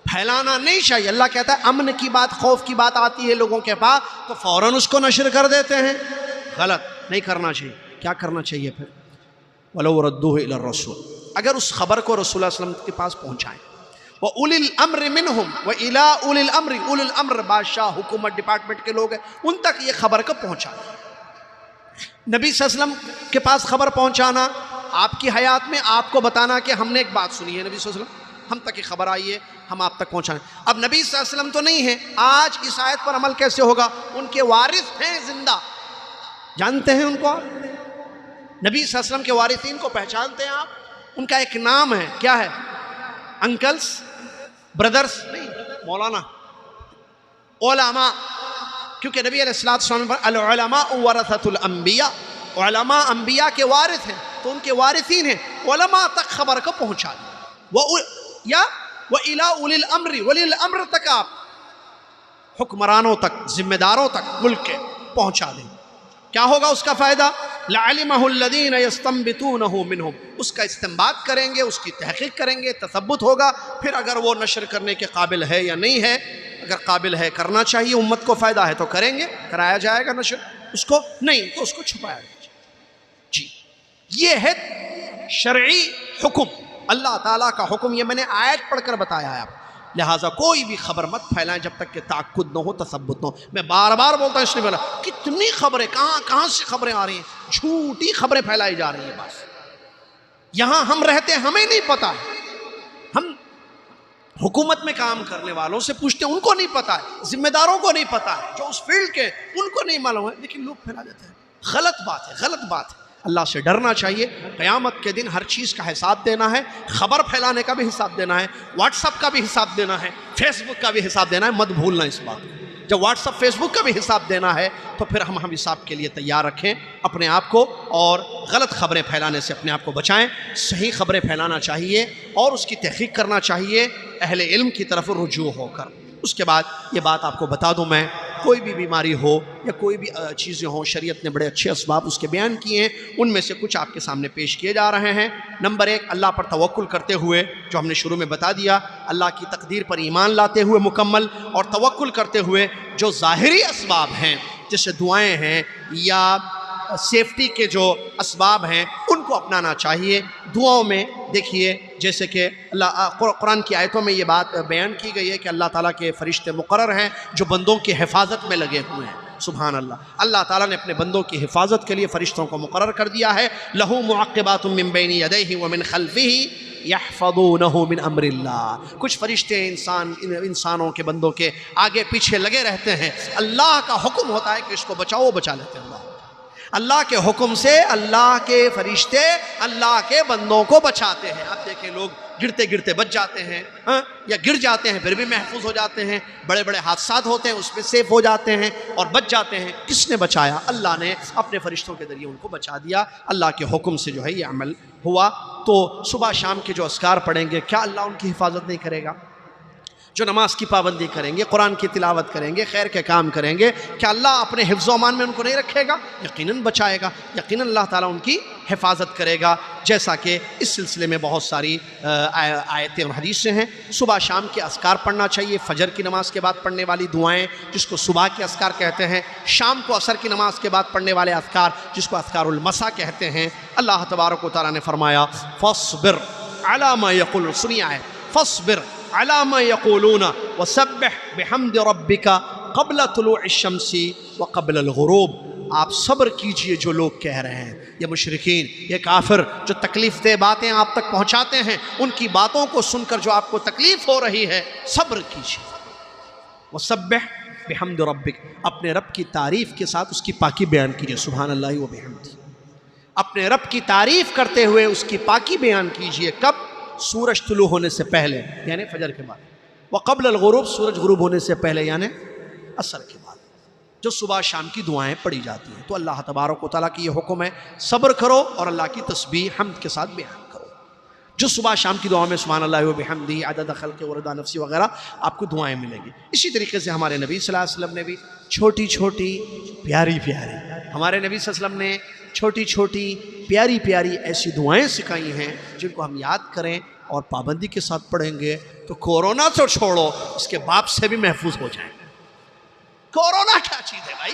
پھیلانا نہیں چاہیے۔ اللہ کہتا ہے امن کی بات، خوف کی بات آتی ہے لوگوں کے پاس تو فوراً اس کو نشر کر دیتے ہیں، غلط، نہیں کرنا چاہیے۔ کیا کرنا چاہیے پھر؟ وَلَوْ رَدُّوهُ إِلَى الرَّسُولِ، اگر اس خبر کو رسول اللہ صلی اللہ علیہ وسلم کے پاس پہنچائیں، وَأُولِي الْأَمْرِ مِنْهُمْ وَإِلَىٰ أُولِي الْأَمْرِ، اُولِي الْأَمْرِ بادشاہ، حکومت، ڈپارٹمنٹ کے لوگ ہیں، ان تک یہ خبر کو پہنچائیں۔ نبی صلی اللہ علیہ وسلم کے پاس خبر پہنچانا، آپ کی حیات میں آپ کو بتانا کہ ہم نے ایک بات سنی ہے، نبی صلی اللہ علیہ وسلم ہم تک یہ خبر آئی ہے، ہم آپ تک پہنچائیں۔ اب نبی صلی اللہ علیہ وسلم تو نہیں ہے، آج اس آیت پر عمل کیسے ہوگا؟ ان کے وارث ہیں زندہ، جانتے ہیں ان کو آپ؟ نبی صلی اللہ علیہ وسلم کے وارثین کو پہچانتے ہیں آپ؟ ان کا ایک نام ہے، کیا ہے؟ انکلز، بردرز نہیں، مولانا، علماء، کیونکہ نبی علیہ السلام پر العلماء ورثۃ الانبیاء، علماء انبیاء کے وارث ہیں، تو ان کے وارثین ہیں، علماء تک خبر کو پہنچا دیں، یا وَإِلَىٰ أُولِي الْأَمْرِ، ولی الامر تک، آپ حکمرانوں تک، ذمہ داروں تک ملک کے پہنچا دیں۔ کیا ہوگا اس کا فائدہ؟ لَعَلِمَهُ الَّذِينَ يَسْتَنبِطُونَهُ مِنْهُمْ، اس کا استنباط کریں گے، اس کی تحقیق کریں گے، تثبت ہوگا، پھر اگر وہ نشر کرنے کے قابل ہے یا نہیں ہے، اگر قابل ہے کرنا چاہیے، امت کو فائدہ ہے تو کریں گے، کرایا جائے گا نشر، اس کو نہیں تو اس کو چھپایا جائے گا۔ جی یہ ہے شرعی حکم، اللہ تعالیٰ کا حکم، یہ میں نے آیت پڑھ کر بتایا ہے آپ۔ لہٰذا کوئی بھی خبر مت پھیلائیں جب تک کہ تأکد نہ ہو، تثبت نہ ہو۔ میں بار بار بولتا ہوں، اس لیے بولا کتنی خبریں کہاں سے خبریں آ رہی ہیں، جھوٹی خبریں پھیلائی جا رہی ہیں۔ بس یہاں ہم رہتے ہیں، ہمیں نہیں پتا، ہم حکومت میں کام کرنے والوں سے پوچھتے ہیں، ان کو نہیں پتا ہے، ذمہ داروں کو نہیں پتا ہے، جو اس فیلڈ کے ان کو نہیں معلوم ہے، لیکن لوگ پھیلا دیتے ہیں۔ غلط بات ہے، غلط بات ہے۔ اللہ سے ڈرنا چاہیے۔ قیامت کے دن ہر چیز کا حساب دینا ہے، خبر پھیلانے کا بھی حساب دینا ہے، واٹس ایپ کا بھی حساب دینا ہے، فیس بک کا بھی حساب دینا ہے۔ مت بھولنا اس بات کو۔ جب واٹس ایپ فیس بک کا بھی حساب دینا ہے تو پھر ہم حساب کے لیے تیار رکھیں اپنے آپ کو، اور غلط خبریں پھیلانے سے اپنے آپ کو بچائیں۔ صحیح خبریں پھیلانا چاہیے اور اس کی تحقیق کرنا چاہیے اہل علم کی طرف رجوع ہو کر۔ اس کے بعد یہ بات آپ کو بتا دوں، میں کوئی بھی بیماری ہو یا کوئی بھی چیزیں ہوں، شریعت نے بڑے اچھے اسباب اس کے بیان کیے ہیں، ان میں سے کچھ آپ کے سامنے پیش کیے جا رہے ہیں۔ نمبر 1، اللہ پر توکل کرتے ہوئے، جو ہم نے شروع میں بتا دیا، اللہ کی تقدیر پر ایمان لاتے ہوئے مکمل، اور توکل کرتے ہوئے جو ظاہری اسباب ہیں جیسے دعائیں ہیں یا سیفٹی کے جو اسباب ہیں ان کو اپنانا چاہیے۔ دعاؤں میں دیکھیے، جیسے کہ قرآن کی آیتوں میں یہ بات بیان کی گئی ہے کہ اللہ تعالیٰ کے فرشتے مقرر ہیں جو بندوں کی حفاظت میں لگے ہوئے ہیں۔ سبحان اللہ، اللہ تعالیٰ نے اپنے بندوں کی حفاظت کے لیے فرشتوں کو مقرر کر دیا ہے۔ لَهُ مُعَقِّبَاتٌ مِّن بَيْنِ يَدَيْهِ وَمِنْ خَلْفِهِ يَحْفَظُونَهُ مِنْ أَمْرِ اللَّهِ۔ کچھ فرشتے انسانوں کے بندوں کے آگے پیچھے لگے رہتے ہیں، اللہ کا حکم ہوتا ہے کہ اس کو بچاؤ، بچا لیتے ہیں۔ اللہ کے حکم سے اللہ کے فرشتے اللہ کے بندوں کو بچاتے ہیں۔ آپ دیکھیں، لوگ گرتے گرتے بچ جاتے ہیں، یا گر جاتے ہیں پھر بھی محفوظ ہو جاتے ہیں، بڑے بڑے حادثات ہوتے ہیں اس میں سیف ہو جاتے ہیں اور بچ جاتے ہیں۔ کس نے بچایا؟ اللہ نے اپنے فرشتوں کے ذریعے ان کو بچا دیا۔ اللہ کے حکم سے جو ہے یہ عمل ہوا۔ تو صبح شام کے جو اذکار پڑھیں گے، کیا اللہ ان کی حفاظت نہیں کرے گا؟ جو نماز کی پابندی کریں گے، قرآن کی تلاوت کریں گے، خیر کے کام کریں گے، کیا اللہ اپنے حفظ و امان میں ان کو نہیں رکھے گا؟ یقیناً بچائے گا، یقیناً اللہ تعالیٰ ان کی حفاظت کرے گا۔ جیسا کہ اس سلسلے میں بہت ساری آیتیں اور حدیثیں ہیں۔ صبح شام کے اذکار پڑھنا چاہیے، فجر کی نماز کے بعد پڑھنے والی دعائیں جس کو صبح کے اذکار کہتے ہیں، شام کو عصر کی نماز کے بعد پڑھنے والے اذکار جس کو اذکار المسا کہتے ہیں۔ اللہ تبارک و تعالیٰ نے فرمایا فاصبر علی ما یقولون، سنیے آیت، فاصبر علی ما یقولون وسبح بحمد ربک قبل طلوع الشمس وقبل الغروب۔ آپ صبر کیجئے جو لوگ کہہ رہے ہیں، یہ مشرکین، یہ کافر جو تکلیف دہ باتیں آپ تک پہنچاتے ہیں، ان کی باتوں کو سن کر جو آپ کو تکلیف ہو رہی ہے، صبر کیجئے۔ وسبح بحمد ربک، اپنے رب کی تعریف کے ساتھ اس کی پاکی بیان کیجئے، سبحان اللہ و بحمدہ، اپنے رب کی تعریف کرتے ہوئے اس کی پاکی بیان کیجئے۔ کب؟ سورج طلوع ہونے سے پہلے یعنی فجر کے بعد، وقبل الغروب، سورج غروب ہونے سے پہلے یعنی عصر کے بعد، جو صبح شام کی دعائیں پڑھی جاتی ہیں۔ تو اللہ تبارک و تعالیٰ کی یہ حکم ہے، صبر کرو اور اللہ کی تسبیح حمد کے ساتھ بیان کرو۔ جو صبح شام کی دعاؤں میں سبحان اللہ و بحمدہ، عدد خلق و رضا نفسی وغیرہ آپ کو دعائیں ملیں گی۔ اسی طریقے سے ہمارے نبی صلی اللہ علیہ وسلم نے بھی چھوٹی چھوٹی پیاری پیاری، ہمارے نبی صلی اللہ علیہ وسلم نے چھوٹی چھوٹی پیاری پیاری ایسی دعائیں سکھائی ہیں جن کو ہم یاد کریں اور پابندی کے ساتھ پڑھیں گے تو کورونا تو چھوڑو، اس کے باپ سے بھی محفوظ ہو جائیں گے۔ کورونا کیا چیز ہے بھائی؟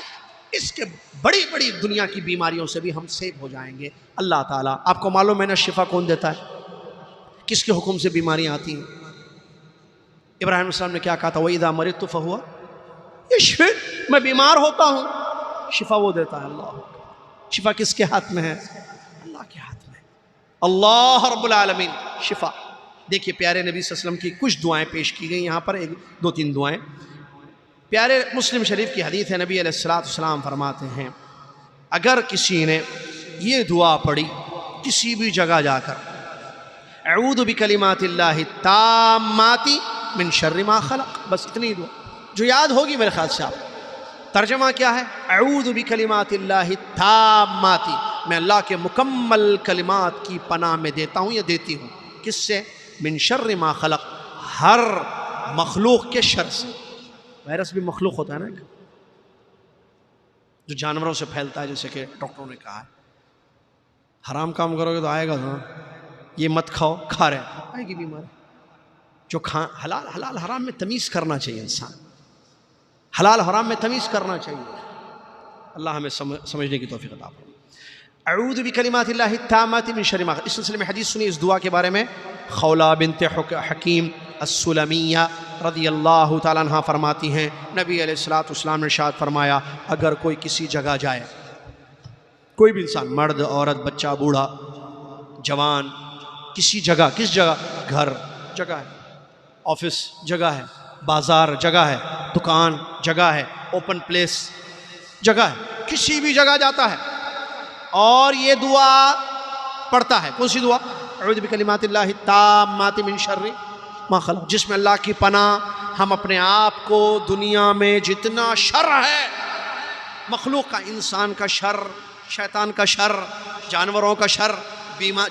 اس کے بڑی بڑی دنیا کی بیماریوں سے بھی ہم سیف ہو جائیں گے۔ اللہ تعالیٰ، آپ کو معلوم ہے نا شفا کون دیتا ہے؟ کس کے حکم سے بیماریاں آتی ہیں؟ ابراہیم علیہ السلام نے کیا کہا تھا؟ وَإِذَا مَرِضْتُ فَهُوَ يَشْفِينِ، میں بیمار ہوتا ہوں، شفا وہ دیتا ہے۔ اللہ، شفا کس کے ہاتھ میں ہے؟ اللہ کے ہاتھ میں۔ اللہ رب العالمین شفا۔ دیکھیے پیارے نبی صلی اللہ علیہ وسلم کی کچھ دعائیں پیش کی گئی یہاں پر، ایک دو تین دعائیں۔ پیارے مسلم شریف کی حدیث ہے، نبی علیہ السلام فرماتے ہیں اگر کسی نے یہ دعا پڑھی کسی بھی جگہ جا کر، اعوذ بکلمات اللہ التامات من شر ما خلق، بس اتنی دعا جو یاد ہوگی میرے خیال سے آپ۔ ترجمہ کیا ہے؟ اعوذ بکلمات اللہ التامات، میں اللہ کے مکمل کلمات کی پناہ میں دیتا ہوں یا دیتی ہوں۔ کس سے؟ من شر ما خلق، ہر مخلوق کے شر سے۔ وائرس بھی مخلوق ہوتا ہے نا، جو جانوروں سے پھیلتا ہے، جیسے کہ ڈاکٹروں نے کہا ہے حرام کام کرو گے تو آئے گا نا، یہ مت کھاؤ، کھا رہے آئے گی بیماری۔ جو حلال حرام میں تمیز کرنا چاہیے، انسان حلال حرام میں تمیز کرنا چاہیے۔ اللہ ہمیں سمجھنے کی توفیق عطا فرمائے۔ اعوذ بکلمات اللہ التامات من شر ما خلق۔ اس سلسلے میں حدیث سنی اس دعا کے بارے میں، خولہ بنت حکیم السلمیہ رضی اللہ تعالیٰ عنہ فرماتی ہیں نبی علیہ الصلوۃ والسلام نے ارشاد فرمایا اگر کوئی کسی جگہ جائے، کوئی بھی انسان، مرد عورت بچہ بوڑھا جوان، کسی جگہ، کس جگہ؟ گھر جگہ ہے، آفس جگہ ہے، بازار جگہ ہے، دکان جگہ ہے، اوپن پلیس جگہ ہے، کسی بھی جگہ جاتا ہے اور یہ دعا پڑھتا ہے، کون سی دعا؟ اعوذ بکلمات اللہ التامات من شر ما خلق، جس میں اللہ کی پناہ، ہم اپنے آپ کو دنیا میں جتنا شر ہے مخلوق کا، انسان کا شر، شیطان کا شر، جانوروں کا شر،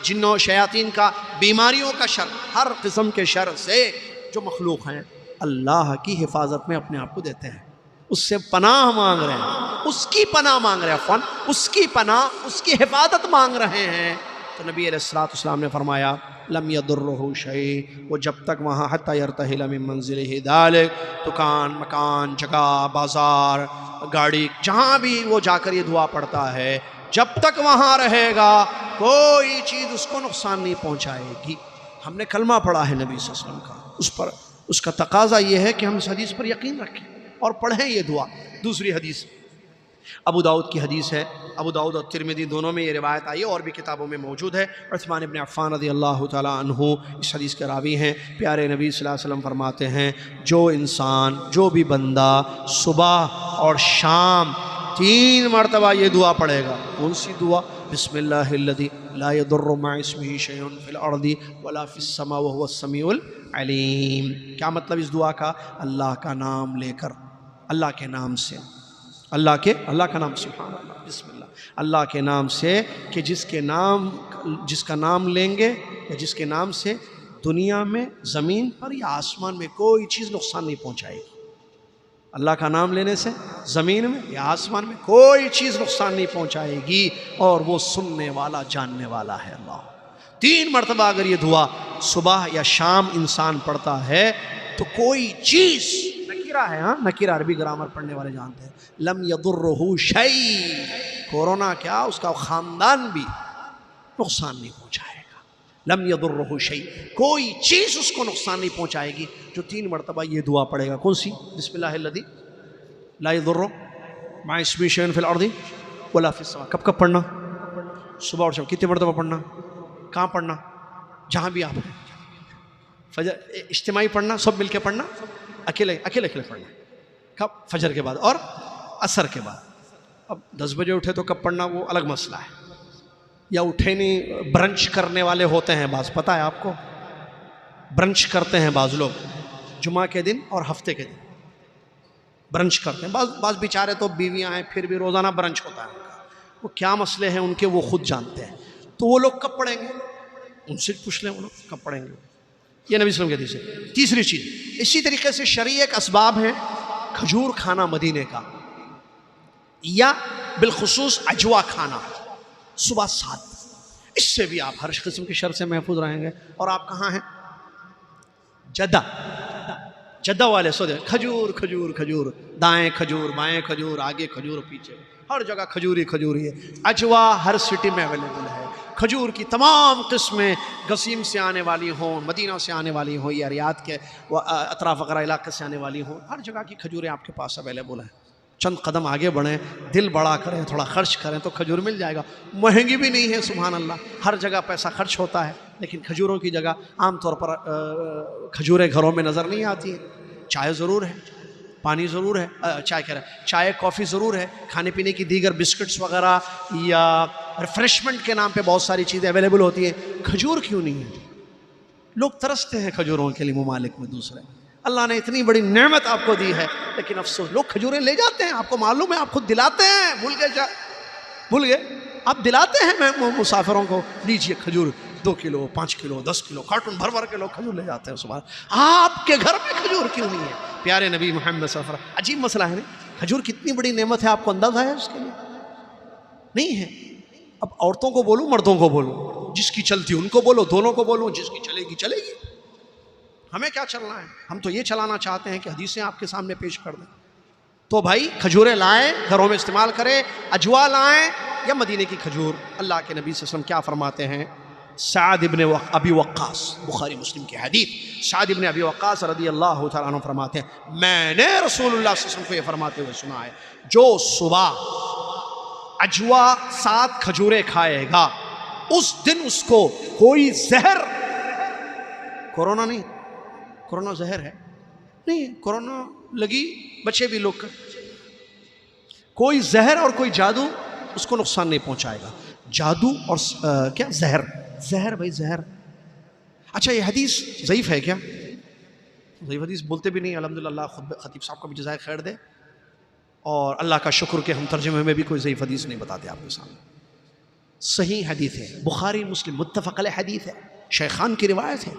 جنوں شیاطین کا، بیماریوں کا شر، ہر قسم کے شر سے جو مخلوق ہیں اللہ کی حفاظت میں اپنے آپ کو دیتے ہیں، اس سے پناہ مانگ رہے ہیں، اس کی پناہ مانگ رہے ہیں، اس کی پناہ، اس کی حفاظت مانگ رہے ہیں۔ تو نبی علیہ الصلوۃ والسلام نے فرمایا لم یضرہ شیء، وہ جب تک وہاں حتی یرتحل من منزلہ ذلک، دکان، مکان، جگہ، بازار، گاڑی، جہاں بھی وہ جا کر یہ دعا پڑھتا ہے، جب تک وہاں رہے گا کوئی چیز اس کو نقصان نہیں پہنچائے گی۔ ہم نے کلمہ پڑھا ہے نبی صلی اللہ علیہ وسلم کا، اس کا تقاضا یہ ہے کہ ہم اس حدیث پر یقین رکھیں اور پڑھیں یہ دعا۔ دوسری حدیث ابو داؤد کی حدیث ہے، ابو داؤد اور ترمذی دونوں میں یہ روایت آئی ہے، اور بھی کتابوں میں موجود ہے۔ عثمان ابن عفان رضی اللہ تعالیٰ عنہ اس حدیث کے راوی ہیں۔ پیارے نبی صلی اللہ علیہ وسلم فرماتے ہیں جو انسان، جو بھی بندہ صبح اور شام 3 مرتبہ یہ دعا پڑھے گا، کون سی دعا؟ بسم اللہ الذی لا یضر مع اسمہ شیء فی الارض ولا فی السماء وهو السمیع العلیم۔ کیا مطلب اس دعا کا؟ اللہ کا نام لے کر، اللہ کے نام سے، اللہ کا نام، سبحان اللہ، بسم اللہ، اللہ کے نام سے، کہ جس کا نام لیں گے یا جس کے نام سے دنیا میں، زمین پر یا آسمان میں کوئی چیز نقصان نہیں پہنچائے گی۔ اللہ کا نام لینے سے زمین میں یا آسمان میں کوئی چیز نقصان نہیں پہنچائے گی، اور وہ سننے والا جاننے والا ہے اللہ۔ 3 مرتبہ اگر یہ دعا صبح یا شام انسان پڑھتا ہے تو کوئی چیز، نکیرہ ہے، ہاں نکیرہ عربی گرامر پڑھنے والے جانتے ہیں، لم یضرہ شیء، کورونا کیا، اس کا خاندان بھی نقصان نہیں پہنچائے گا۔ لم یضرہ شیء، کوئی چیز اس کو نقصان نہیں پہنچائے گی جو 3 مرتبہ یہ دعا پڑھے گا۔ کون سی؟ بسم اللہ الذی لا یضر مع اسمہ شیء فی الارض ولا فی السماء۔ کب پڑھنا؟ صبح اور شام۔ کتنے مرتبہ پڑھنا؟ کہاں پڑھنا؟ جہاں بھی آپ ہیں۔ فجر اجتماعی پڑھنا، سب مل کے پڑھنا، اکیلے پڑھنا؟ کب؟ فجر کے بعد اور عصر کے بعد۔ اب 10 بجے اٹھے تو کب پڑھنا وہ الگ مسئلہ ہے، یا اٹھے نہیں، برنچ کرنے والے ہوتے ہیں بعض، پتہ ہے آپ کو، برنچ کرتے ہیں بعض لوگ جمعہ کے دن اور ہفتے کے دن برنچ کرتے ہیں۔ بعض بیچارے تو بیویاں ہیں پھر بھی روزانہ برنچ ہوتا ہے ان کا، وہ کیا مسئلے ہیں ان کے وہ خود جانتے ہیں۔ تو وہ لوگ کب پڑھیں گے؟ ان سے پوچھ لیں وہ لوگ کب پڑھیں گے۔ یہ نبی صلی اللہ علیہ وسلم کی حدیث ہے۔ تیسری چیز، اسی طریقے سے شرعی ایک اسباب ہیں کھجور کھانا مدینے کا، یا بالخصوص عجوا کھانا صبح 7، اس سے بھی آپ ہر قسم کی شر سے محفوظ رہیں گے۔ اور آپ کہاں ہیں؟ جدہ والے سو دے، کھجور، دائیں کھجور، بائیں کھجور، آگے کھجور، پیچھے، ہر جگہ کھجور ہی ہے۔ عجوا ہر سٹی میں اویلیبل ہے۔ کھجور کی تمام قسمیں، گسیم سے آنے والی ہوں، مدینہ سے آنے والی ہوں، یا ریاض کے اطراف وغیرہ علاقے سے آنے والی ہوں، ہر جگہ کی کھجوریں آپ کے پاس اویلیبل ہیں۔ چند قدم آگے بڑھیں، دل بڑا کریں، تھوڑا خرچ کریں تو کھجور مل جائے گا۔ مہنگی بھی نہیں ہے، سبحان اللہ، ہر جگہ پیسہ خرچ ہوتا ہے، لیکن کھجوروں کی جگہ عام طور پر کھجوریں گھروں میں نظر نہیں آتی ہیں۔ چائے ضرور ہے، پانی ضرور ہے، چائے کافی ضرور ہے، کھانے پینے کی دیگر بسکٹس وغیرہ یا ریفریشمنٹ کے نام پہ بہت ساری چیزیں اویلیبل ہوتی ہیں، کھجور کیوں نہیں ہے؟ لوگ ترستے ہیں کھجوروں کے لیے ممالک میں دوسرے۔ اللہ نے اتنی بڑی نعمت آپ کو دی ہے، لیکن افسوس لوگ کھجوریں لے جاتے ہیں، آپ کو معلوم ہے، آپ خود دلاتے ہیں، بھول گئے آپ دلاتے ہیں مسافروں کو، لیجئے کھجور 2 کلو 5 کلو 10 کلو کارٹون بھر کے لوگ کھجور لے جاتے ہیں۔ صبح آپ کے گھر میں کھجور کیوں نہیں ہے؟ پیارے نبی محمد صلی اللہ علیہ وسلم، عجیب مسئلہ ہے نہیں؟ کھجور کتنی بڑی نعمت ہے، آپ کو اندازہ ہے اس کے لیے؟ نہیں ہے۔ اب عورتوں کو بولوں، مردوں کو بولوں، جس کی چلتی ان کو بولو، دونوں کو بولوں، جس کی چلے گی۔ ہمیں کیا چلنا ہے؟ ہم تو یہ چلانا چاہتے ہیں کہ حدیثیں آپ کے سامنے پیش کر دیں۔ تو بھائی کھجوریں لائیں، گھروں میں استعمال کریں، عجوا لائیں یا مدینے کی کھجور۔ اللہ کے نبی صلی اللہ علیہ وسلم کیا فرماتے ہیں؟ سعد ابن ابی وقاص، بخاری مسلم کی حدیث، سعد ابن ابی وقاص رضی اللہ تعالیٰ عنہ فرماتے ہیں میں نے رسول اللہ صلی اللہ علیہ وسلم کو یہ فرماتے ہوئے سنا ہے جو صبح اجوا 7 کھجوریں کھائے گا اس دن اس کو کوئی زہر، کورونا نہیں، کورونا زہر ہے نہیں، کورونا لگی بچے بھی لوگ کا، کوئی زہر اور کوئی جادو اس کو نقصان نہیں پہنچائے گا. جادو اور کیا زہر، زہر بھائی زہر. اچھا یہ حدیث ضعیف ہے کیا؟ ضعیف حدیث بولتے بھی نہیں، الحمدللہ اللہ خود خطیب صاحب کو بھی جزائے خیر دے، اور اللہ کا شکر کہ ہم ترجمے میں بھی کوئی ضعیف حدیث نہیں بتاتے آپ کے سامنے. صحیح حدیث ہے، بخاری مسلم متفق علیہ حدیث ہے، شیخان کی روایت ہے،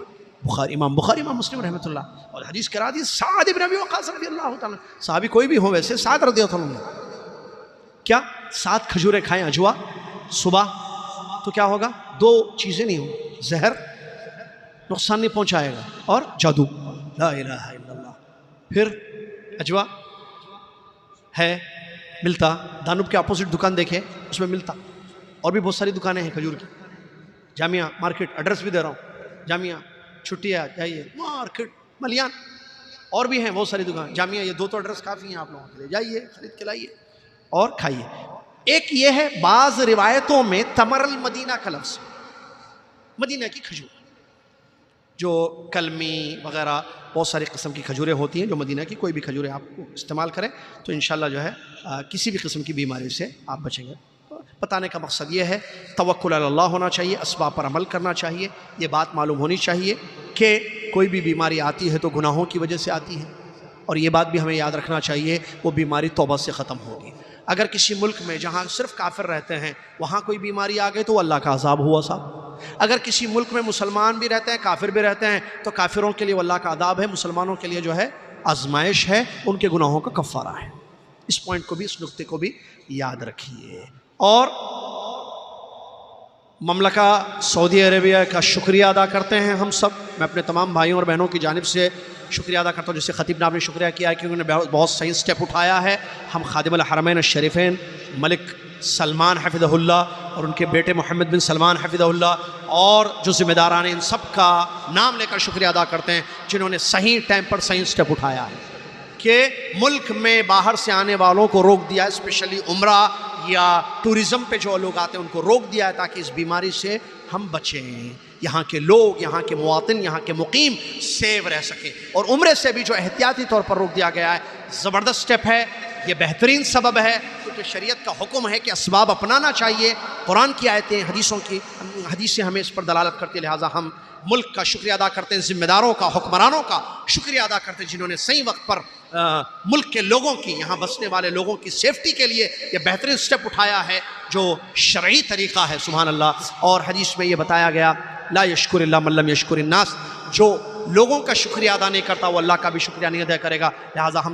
امام بخاری امام مسلم رحمۃ اللہ. اور حدیث کرا دی سعد ابن ابی وقاص رضی اللہ تعالیٰ، صحابی کوئی بھی ہو ویسے، سعد رضی اللہ عنہ. کیا 7 کھجوریں کھائیں اجوا صبح تو کیا ہوگا؟ 2 چیزیں نہیں ہوں، زہر نقصان نہیں پہنچائے گا اور جادو. لا الہ الا اللہ. پھر اجوا ہے ملتا، دانب کے اپوزٹ دکان دیکھیں اس میں ملتا، اور بھی بہت ساری دکانیں ہیں کھجور کی. جامعہ مارکیٹ، ایڈریس بھی دے رہا ہوں، جامعہ چھٹیا جائیے، مارکیٹ ملیان، اور بھی ہیں بہت ساری دکان. جامعہ یہ 2 تو ایڈریس کافی ہیں آپ لوگوں کے لیے، جائیے خرید کے لائیے اور کھائیے. ایک یہ ہے بعض روایتوں میں تمر المدینہ کا لفظ، مدینہ کی کھجور، جو کلمی وغیرہ بہت ساری قسم کی کھجوریں ہوتی ہیں، جو مدینہ کی کوئی بھی کھجوریں آپ کو استعمال کریں تو انشاءاللہ جو ہے کسی بھی قسم کی بیماری سے آپ بچیں گے. بتانے کا مقصد یہ ہے توکل علی اللہ ہونا چاہیے، اسباب پر عمل کرنا چاہیے. یہ بات معلوم ہونی چاہیے کہ کوئی بھی بیماری آتی ہے تو گناہوں کی وجہ سے آتی ہے، اور یہ بات بھی ہمیں یاد رکھنا چاہیے وہ بیماری توبہ سے ختم ہوگی. اگر کسی ملک میں جہاں صرف کافر رہتے ہیں وہاں کوئی بیماری آ گئی تو وہ اللہ کا عذاب ہوا صاحب. اگر کسی ملک میں مسلمان بھی رہتے ہیں کافر بھی رہتے ہیں تو کافروں کے لیے وہ اللہ کا عذاب ہے، مسلمانوں کے لیے جو ہے آزمائش ہے، ان کے گناہوں کا کفارہ ہے. اس پوائنٹ کو بھی، اس نقطے کو بھی یاد رکھیے. اور مملکہ سعودی عربیہ کا شکریہ ادا کرتے ہیں ہم سب. میں اپنے تمام بھائیوں اور بہنوں کی جانب سے شکریہ ادا کرتا ہوں، جیسے خطیب صاحب نے شکریہ کیا ہے کہ انہوں نے بہت صحیح سٹیپ اٹھایا ہے. ہم خادم الحرمین الشریفین ملک سلمان حفظہ اللہ اور ان کے بیٹے محمد بن سلمان حفظہ اللہ اور جو ذمہ داران ان سب کا نام لے کر شکریہ ادا کرتے ہیں جنہوں نے صحیح ٹائم پر صحیح سٹیپ اٹھایا ہے کہ ملک میں باہر سے آنے والوں کو روک دیا ہے، اسپیشلی عمرہ یا ٹورزم پہ جو لوگ آتے ہیں ان کو روک دیا ہے تاکہ اس بیماری سے ہم بچیں، یہاں کے لوگ، یہاں کے مواطن، یہاں کے مقیم سیو رہ سکیں. اور عمرے سے بھی جو احتیاطی طور پر روک دیا گیا ہے، زبردست سٹیپ ہے، یہ بہترین سبب ہے کیونکہ شریعت کا حکم ہے کہ اسباب اپنانا چاہیے. قرآن کی آیتیں، حدیثیں ہمیں اس پر دلالت کرتی، لہٰذا ہم ملک کا شکریہ ادا کرتے ہیں، ذمہ داروں کا، حکمرانوں کا شکریہ ادا کرتے ہیں جنہوں نے صحیح وقت پر ملک کے لوگوں کی، یہاں بسنے والے لوگوں کی سیفٹی کے لیے یہ بہترین سٹیپ اٹھایا ہے جو شرعی طریقہ ہے. سبحان اللہ. اور حدیث میں یہ بتایا گیا لا یشکر اللہ من لم یشکر الناس، جو لوگوں کا شکریہ ادا نہیں کرتا وہ اللہ کا بھی شکریہ نہیں ادا کرے گا. لہٰذا ہم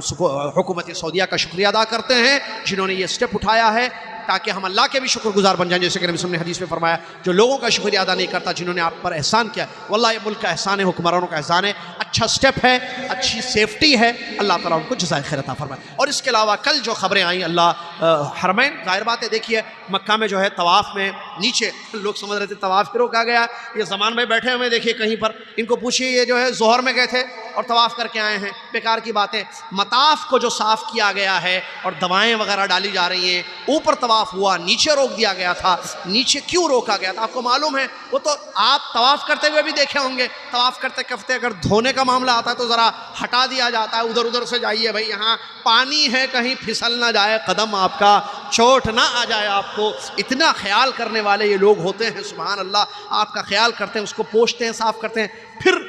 حکومت سعودیہ کا شکریہ ادا کرتے ہیں جنہوں نے یہ سٹیپ اٹھایا ہے تاکہ ہم اللہ کے بھی شکر گزار بن جائیں. جیسے کہ نبی صلی اللہ علیہ وسلم نے حدیث میں فرمایا جو لوگوں کا شکریہ ادا نہیں کرتا، جنہوں نے آپ پر احسان کیا، واللہ یہ ملک کا احسان ہے، حکمرانوں کا احسان ہے. اچھا سٹیپ ہے، اچھی سیفٹی ہے، اللہ تعالیٰ ان کو جزائے خیر عطا فرمائے. اور اس کے علاوہ کل جو خبریں آئیں، اللہ حرمین، ظاہر بات ہے دیکھیے مکہ میں جو ہے طواف میں نیچے لوگ سمجھ رہے تھے طواف پھر روکا گیا. یہ زمان میں بیٹھے ہوئے دیکھیے کہیں پر، ان کو پوچھیے یہ جو ہے ظہر میں گئے تھے اور طواف کر کے آئے ہیں، بیکار کی باتیں. مطاف کو جو صاف کیا گیا ہے اور دوائیں وغیرہ ڈالی جا رہی ہیں، اوپر طواف ہوا، نیچے روک دیا گیا تھا. نیچے کیوں روکا گیا تھا آپ کو معلوم ہے؟ وہ تو آپ طواف کرتے ہوئے بھی دیکھے ہوں گے، طواف کرتے کرتے اگر دھونے کا معاملہ آتا ہے تو ذرا ہٹا دیا جاتا ہے، ادھر ادھر سے جائیے بھائی، یہاں پانی ہے، کہیں پھسل نہ جائے قدم آپ کا، چوٹ نہ آ جائے آپ کو. اتنا خیال کرنے والے یہ لوگ ہوتے ہیں، سبحان اللہ. آپ کا خیال کرتے ہیں، اس کو پوچھتے ہیں، صاف کرتے ہیں، پھر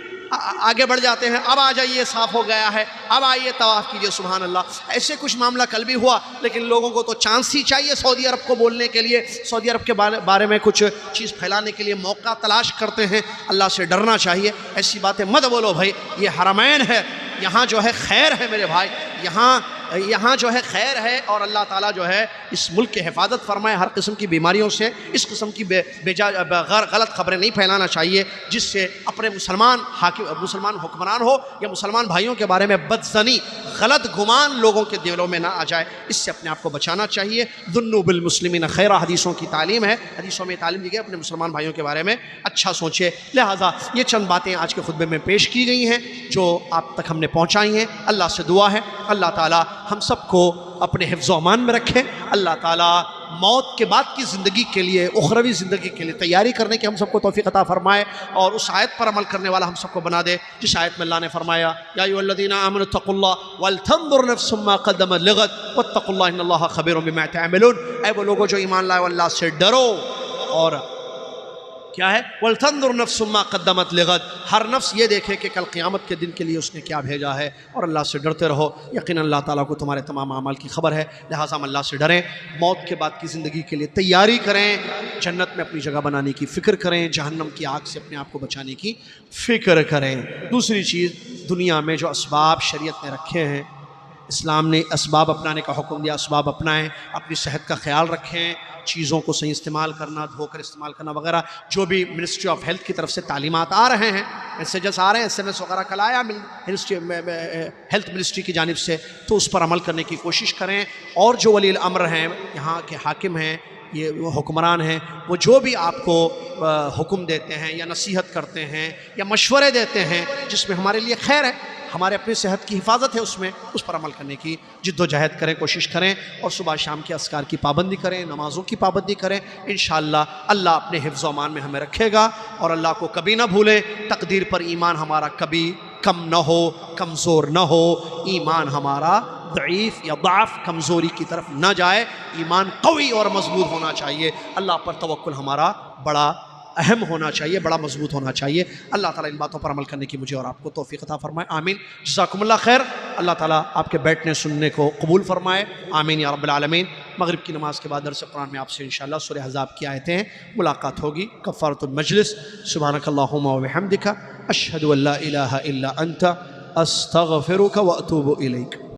آگے بڑھ جاتے ہیں. اب آ جائیے صاف ہو گیا ہے، اب آئیے طواف کیجئے. سبحان اللہ. ایسے کچھ معاملہ کل بھی ہوا، لیکن لوگوں کو تو چانس ہی چاہیے سعودی عرب کو بولنے کے لیے، سعودی عرب کے بارے میں کچھ چیز پھیلانے کے لیے موقع تلاش کرتے ہیں. اللہ سے ڈرنا چاہیے، ایسی باتیں مت بولو بھائی. یہ حرمین ہے، یہاں جو ہے خیر ہے میرے بھائی، یہاں جو ہے خیر ہے، اور اللہ تعالیٰ جو ہے اس ملک کی حفاظت فرمائے ہر قسم کی بیماریوں سے. اس قسم کی غلط خبریں نہیں پھیلانا چاہیے جس سے اپنے مسلمان حکمران ہو یا مسلمان بھائیوں کے بارے میں بدظنی، غلط گمان لوگوں کے دلوں میں نہ آ جائے، اس سے اپنے آپ کو بچانا چاہیے۔ ظنوا بالمسلمین خیرا، حدیثوں کی تعلیم ہے، حدیثوں میں تعلیم دی گئی اپنے مسلمان بھائیوں کے بارے میں اچھا سوچے۔ لہٰذا یہ چند باتیں آج کے خطبے میں پیش کی گئی ہیں جو آپ تک ہم نے پہنچائی ہیں۔ اللہ سے دعا ہے اللہ تعالی ہم سب کو اپنے حفظ و امان میں رکھے، اللہ تعالی موت کے بعد کی زندگی کے لیے، اخروی زندگی کے لیے تیاری کرنے کی ہم سب کو توفیق عطا فرمائے، اور اس آیت پر عمل کرنے والا ہم سب کو بنا دے جس آیت میں اللہ نے فرمایا یا ایھا الذین آمنوا اتقوا اللہ ولتنظر نفس ما قدمت لغد واتقوا اللہ ان اللہ خبیر بما تعملون۔ اے وہ لوگوں جو ایمان لائے اللہ سے ڈرو، اور کیا ہے وَلْتَنْظُرْ نَفْسٌ مَا قَدَّمَتْ لِغَدٍ، ہر نفس یہ دیکھے کہ کل قیامت کے دن کے لیے اس نے کیا بھیجا ہے، اور اللہ سے ڈرتے رہو، یقینا اللہ تعالیٰ کو تمہارے تمام اعمال کی خبر ہے۔ لہٰذا ہم اللہ سے ڈریں، موت کے بعد کی زندگی کے لیے تیاری کریں، جنت میں اپنی جگہ بنانے کی فکر کریں، جہنم کی آگ سے اپنے آپ کو بچانے کی فکر کریں۔ دوسری چیز، دنیا میں جو اسباب شریعت نے رکھے ہیں، اسلام نے اسباب اپنانے کا حکم دیا، اسباب اپنائیں، اپنی صحت کا خیال رکھیں، چیزوں کو صحیح استعمال کرنا، دھو کر استعمال کرنا وغیرہ، جو بھی منسٹری آف ہیلتھ کی طرف سے تعلیمات آ رہے ہیں، میسیجز آ رہے ہیں، SMS وغیرہ کل آیا ہیلتھ منسٹری کی جانب سے، تو اس پر عمل کرنے کی کوشش کریں۔ اور جو ولی الامر ہیں، یہاں کے حاکم ہیں، یہ وہ حکمران ہیں، وہ جو بھی آپ کو حکم دیتے ہیں یا نصیحت کرتے ہیں یا مشورے دیتے ہیں جس میں ہمارے لیے خیر ہے، ہمارے اپنی صحت کی حفاظت ہے، اس پر عمل کرنے کی جد و جہد کریں، کوشش کریں، اور صبح شام کے اذکار کی پابندی کریں، نمازوں کی پابندی کریں۔ انشاءاللہ اللہ اپنے حفظ و امان میں ہمیں رکھے گا، اور اللہ کو کبھی نہ بھولیں، تقدیر پر ایمان ہمارا کبھی کم نہ ہو، کمزور نہ ہو، ایمان ہمارا ضعیف یا ضعف کمزوری کی طرف نہ جائے، ایمان قوی اور مضبوط ہونا چاہیے، اللہ پر توکل ہمارا بڑا اہم ہونا چاہیے، بڑا مضبوط ہونا چاہیے۔ اللہ تعالیٰ ان باتوں پر عمل کرنے کی مجھے اور آپ کو توفیق عطا فرمائے، آمین۔ جزاکم اللہ خیر، اللہ تعالیٰ آپ کے بیٹھنے سننے کو قبول فرمائے، آمین یا رب العالمین۔ مغرب کی نماز کے بعد درس قرآن میں آپ سے انشاءاللہ سورہ احزاب کی آیتیں ملاقات ہوگی۔ کفارۃ المجلس، سبحانک اللہم و بحمدک، اشہد ان لا الہ الا انت، استغفرک و اتوب الیک۔